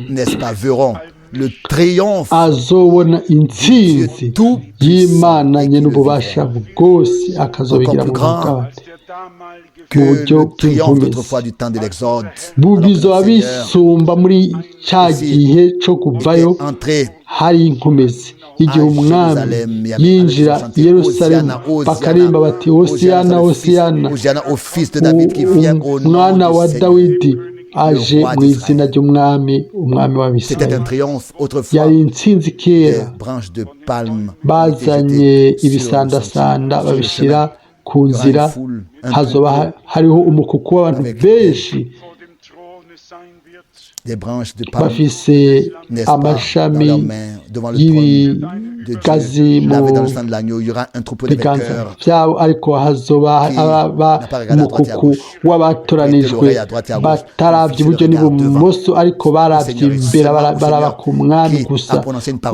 n'est-ce pas, verront le triomphe azobona intsinzi y'Imana nyene ububasha bwose akazobigira mu bwabo que mu buryo le triomphe d'autrefois bw'inkomezi. du temps de l'Exode. Bizoba bisumba muri cya gihe cyo kuvayo était entré hari inkomezi, igihe umwami yinjira i Yerusalemu bakarimba bati Hosiyana, Hosiyana, Hosiyana au fils de David qui vient au nom umwana du wa Seigneur. Dawidi aje mu izina ry'umwami, umwami C'était un w'Abisirayeli. triomphe autrefois. Yari intsinzi Des kera, branches de palme bazanye ibisandasanda babishyira ku nzira, hazoba hariho umukuku w'abantu benshi des branches de palme, bafise n'est-ce pas, dans amashami leurs mains, devant le trône de y'ibigazi Dieu, lavé dans le mu sang de l'agneau. Il y aura un troupeau de biganza vainqueurs byabo, ariko hazoba haba umukuku w'abatoranijwe bataravye iburyo n'ibumoso, ariko baravye imbere, baraba ku mwami gusa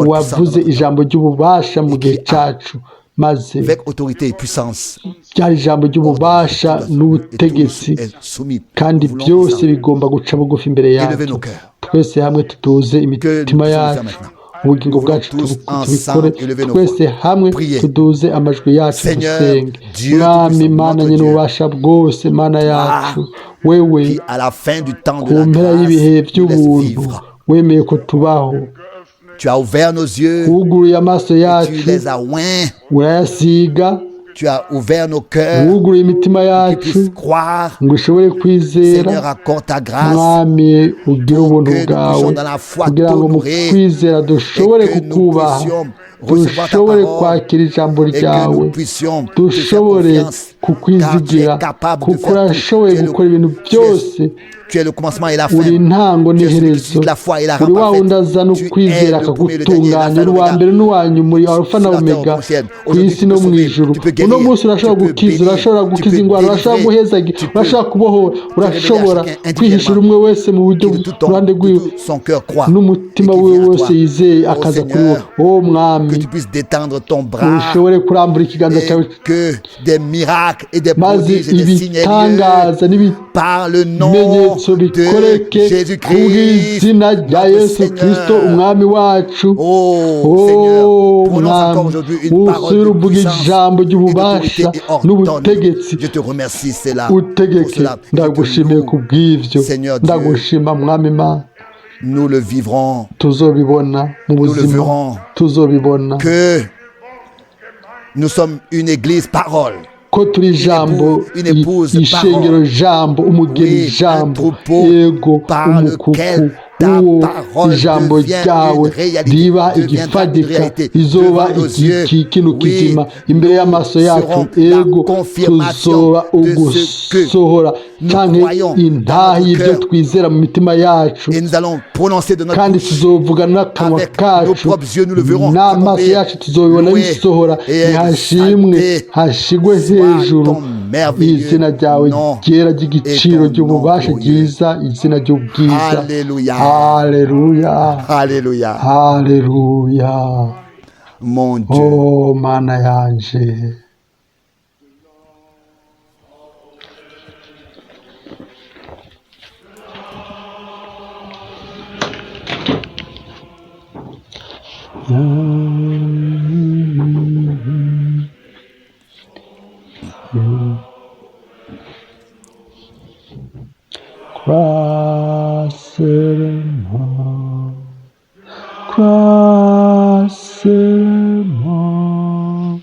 wavuze ijambo ry'ububasha mu gihe cacu, maze avec autorité et puissance. ryari ijambo ry'ububasha n'ubutegetsi, Et tous est soumis. kandi Nous voulons byose ensemble bigomba guca bugufi imbere élever yacu. nos cœurs. Twese hamwe tutuze Que nous imitima puissions faire yacu, maintenant. ubugingo bwacu tubikore, twese hamwe tuduze amajwi yacu dusenge. Mwami Mana nyene ububasha bwose, Mana yacu, wewe Qui, à la fin du temps ku de la mpera y'ibihe grâce, nous laisse by'ubuntu vivre. wemeye ko tubaho, Tu as ouvert nos yeux, wuguruye amaso tu yacu, les as oints, urayasiga, tu as ouvert nos cœurs, wuguruye imitima qu'ils yacu puissent croire. ngo ishobore kwizera. Seigneur, accorde ta grâce, Mwami ugire ubuntu que nous bwawe puissions dans la foi kugira ngo mu t'honorer, kwizera dushobore et que nous kukubaha, puissions recevoir ta dushobore parole, kwakira ijambo et que ryawe, nous puissions te faire dushobore confiance, car tu kukwizigira es capable de kuko faire urashoboye tout. gukora ibintu byose. Tu es le commencement et la fin. Uri intango Tu es celui qui n'iherezo, suscite la foi et la uri rend wa wundi parfaite. azana Tu ukwizera es le premier et le dernier, akagutunganya, l'alpha et uri uwa mbere l'oméga. n'uwa nyuma, uri alfa na Sur la terre omega, au ciel. ku Aujourd'hui, isi tu no peux mu sauver, ijuru. tu peux Uno guérir, munsi urashobora tu peux gukiza, bénir, urashobora tu gukiza peux indwara, urashobora délivrer, guhezagira, tu peux urashobora kubohora, urashobora révéler à chacun kwihishura umwe wese mu buryo qui de tout ruhande de rwiwe tout son cœur croit. n'umutima et qui we vient à wose toi. yizeye Ô akaza kuri wowe. Seigneur, O mwami, que tu puisses détendre ton bras ushobore kurambura ikiganza et cyawe, que des miracles et des maze prodiges et des signes aient ibitangaza lieu par le nom n'ibimenyetso de bikoreke Jésus-Christ, kubw'izina rya notre Yesu Kristo Seigneur. umwami wacu. Oh Seigneur, prononce encore Mwami, aujourd'hui une parole usubire de uvuga puissance ijambo et ry'ububasha d'autorité et ordonne. n'ubutegetsi, Je te remercie, c'est là. Pour utegeke. cela, je te Ndagushimiye loue. ku bw'ivyo, Seigneur Dieu, ndagushima Mwami Mana. nous le vivrons, Tuzobibona mu nous le buzima, verrons, tuzobibona que nous sommes une église parole. ko turi ijambo, une épouse ishengero parole. jambo, umugeni Oui, un jambo, troupeau yego par umukuku lequel ta uwo parole ijambo devient ryawe une réalité, riba deviendra une igifadika, réalité izoba devant nos yeux. kino Oui, kizima imbere y'amaso yacu, serons la ego confirmation tuzoba de ce que ugusohora nous canke croyons intahi dans notre y'ibyo cœur. twizera mu mitima yacu, Et nous allons prononcer de notre kandi bouche tuzovuga n'akanwa avec nos kacu, propres yeux, nous le verrons n'amaso accomplir, yacu tuzobibona louer bisohora. et Ntihashimwe, exalter hashigwe soit hejuru ton merveilleux izina ryawe nom ryera ry'igiciro et ton ry'ububasha nom glorieux. ryiza, izina ry'ubwiza. Alléluia. Haleluya, Alléluia. haleluya. Mon Dieu. Oh mana yanje, croissez-moi, croissez-moi,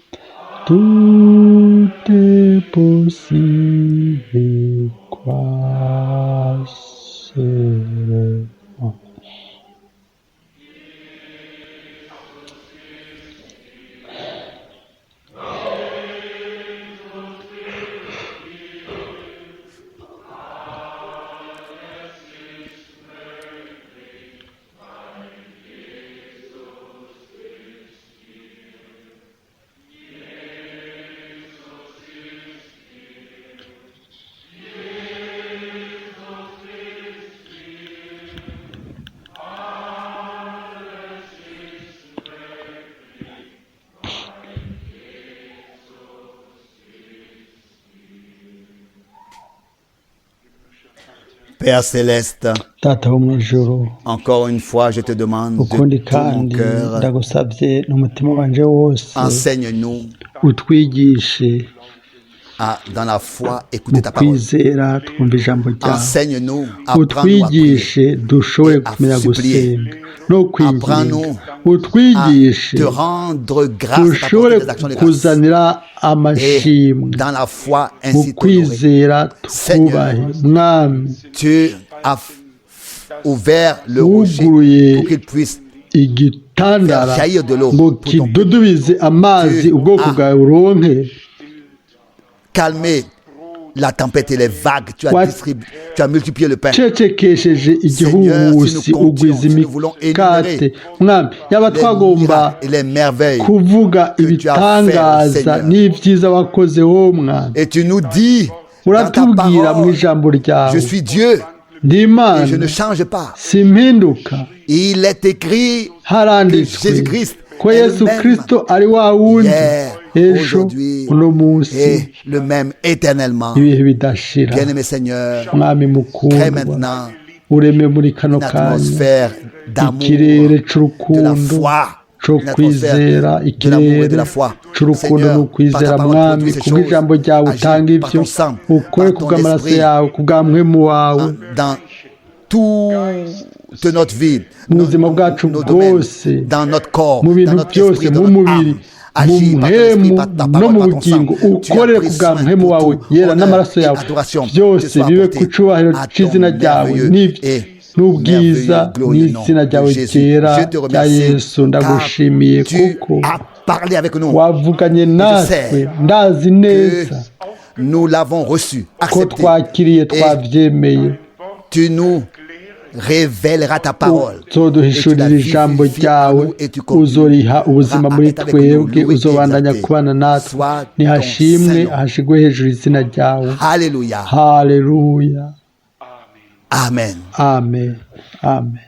Père céleste, data wo mu ijuru encore une fois, je te demande ukundi de tout mon kandi cœur, ndagusabye n'umutima wanje wose enseigne-nous utwigishe dans la foi, mu écouter ta parole. kwizera twumva ijambo ryawe Enseigne-nous, apprends-nous à prier, utwigishe dushobore et à kumenya supplier. gusenga no kwinginga Apprends-nous à utwigishe te rendre grâce, dushobore t'apporter des actions de grâce. kuzanira Et amashimwe dans la foi, mu ainsi t'honorer. kwizera twubahe mwami Tu as ouvert le rocher wuguruye pour qu'il puisse igitandara faire jaillir de l'eau ngo pour ton kidudubize amazi Tu ubwoko as bwawe buronke calmer la tempête et les vagues. Tu Wa- as multiplié le pain. cecekesheje igihuhusi ugwiza imikate mwami yaba Les twagomba miracles et les merveilles. kuvuga que tu as fait, ibitangaza Seigneur. n'ibyiza wakoze wowe mwami Et tu nous dis dans ta uratubwira mu parole, ijambo je ryawe suis Dieu ndi et imana je ne change pas. simpinduka Il est écrit haranditswe Jésus-Christ ko est le yesu même kristo ari wa wundi hier, ejo aujourd'hui uno munsi et le même éternellement. ibihe bidashira Bien-aimé Seigneur, mwami crée mukundwa maintenant ureme muri kano une kanya atmosphère d'amour, ikirere de la c'urukundo foi, co une kwizera atmosphère de l'amour et ikirere de la foi. c'urukundo Seigneur, n'ukwizera par ta parole, mwami produis ces kubw'ijambo choses, ryawe agis utanga par ibyo ton sang, ukore par ton kubw'amaraso esprit, yawe kubwa mwemu wawe dans toute notre vie, mu buzima bwacu nos domaines, bwose dans notre corps, mu dans bintu notre byose esprit, mu dans notre mubiri âme. mu Agis par ton esprit, mpemu par ta no parole, mu par ton sang. bugingo Tu as ukorere pris ku bwa soin mpemu pour wawe tout yera honneur n'amaraso et yawe adoration byose te soit bibe apporté ku cyubahiro à ton cy'izina ryawe merveilleux et n'ubwiza glorieux nom n'izina de ryawe Jésus. ryera Je te rya remercie yesu ndagushimiye car tu kuko as parlé avec nous. wavuganye natwe ndazi neza Que nous l'avons reçu, ko accepté. twakiriye twabyemeye Tu nous révéleras ta parole. uzoduhishurira ijambo ryawe uzoriha ubuzima muri twebwe uzobandanya kubana natwe nihashimwe hashigwe hejuru izina ryawe Alléluia. haleluya Amen. amen amen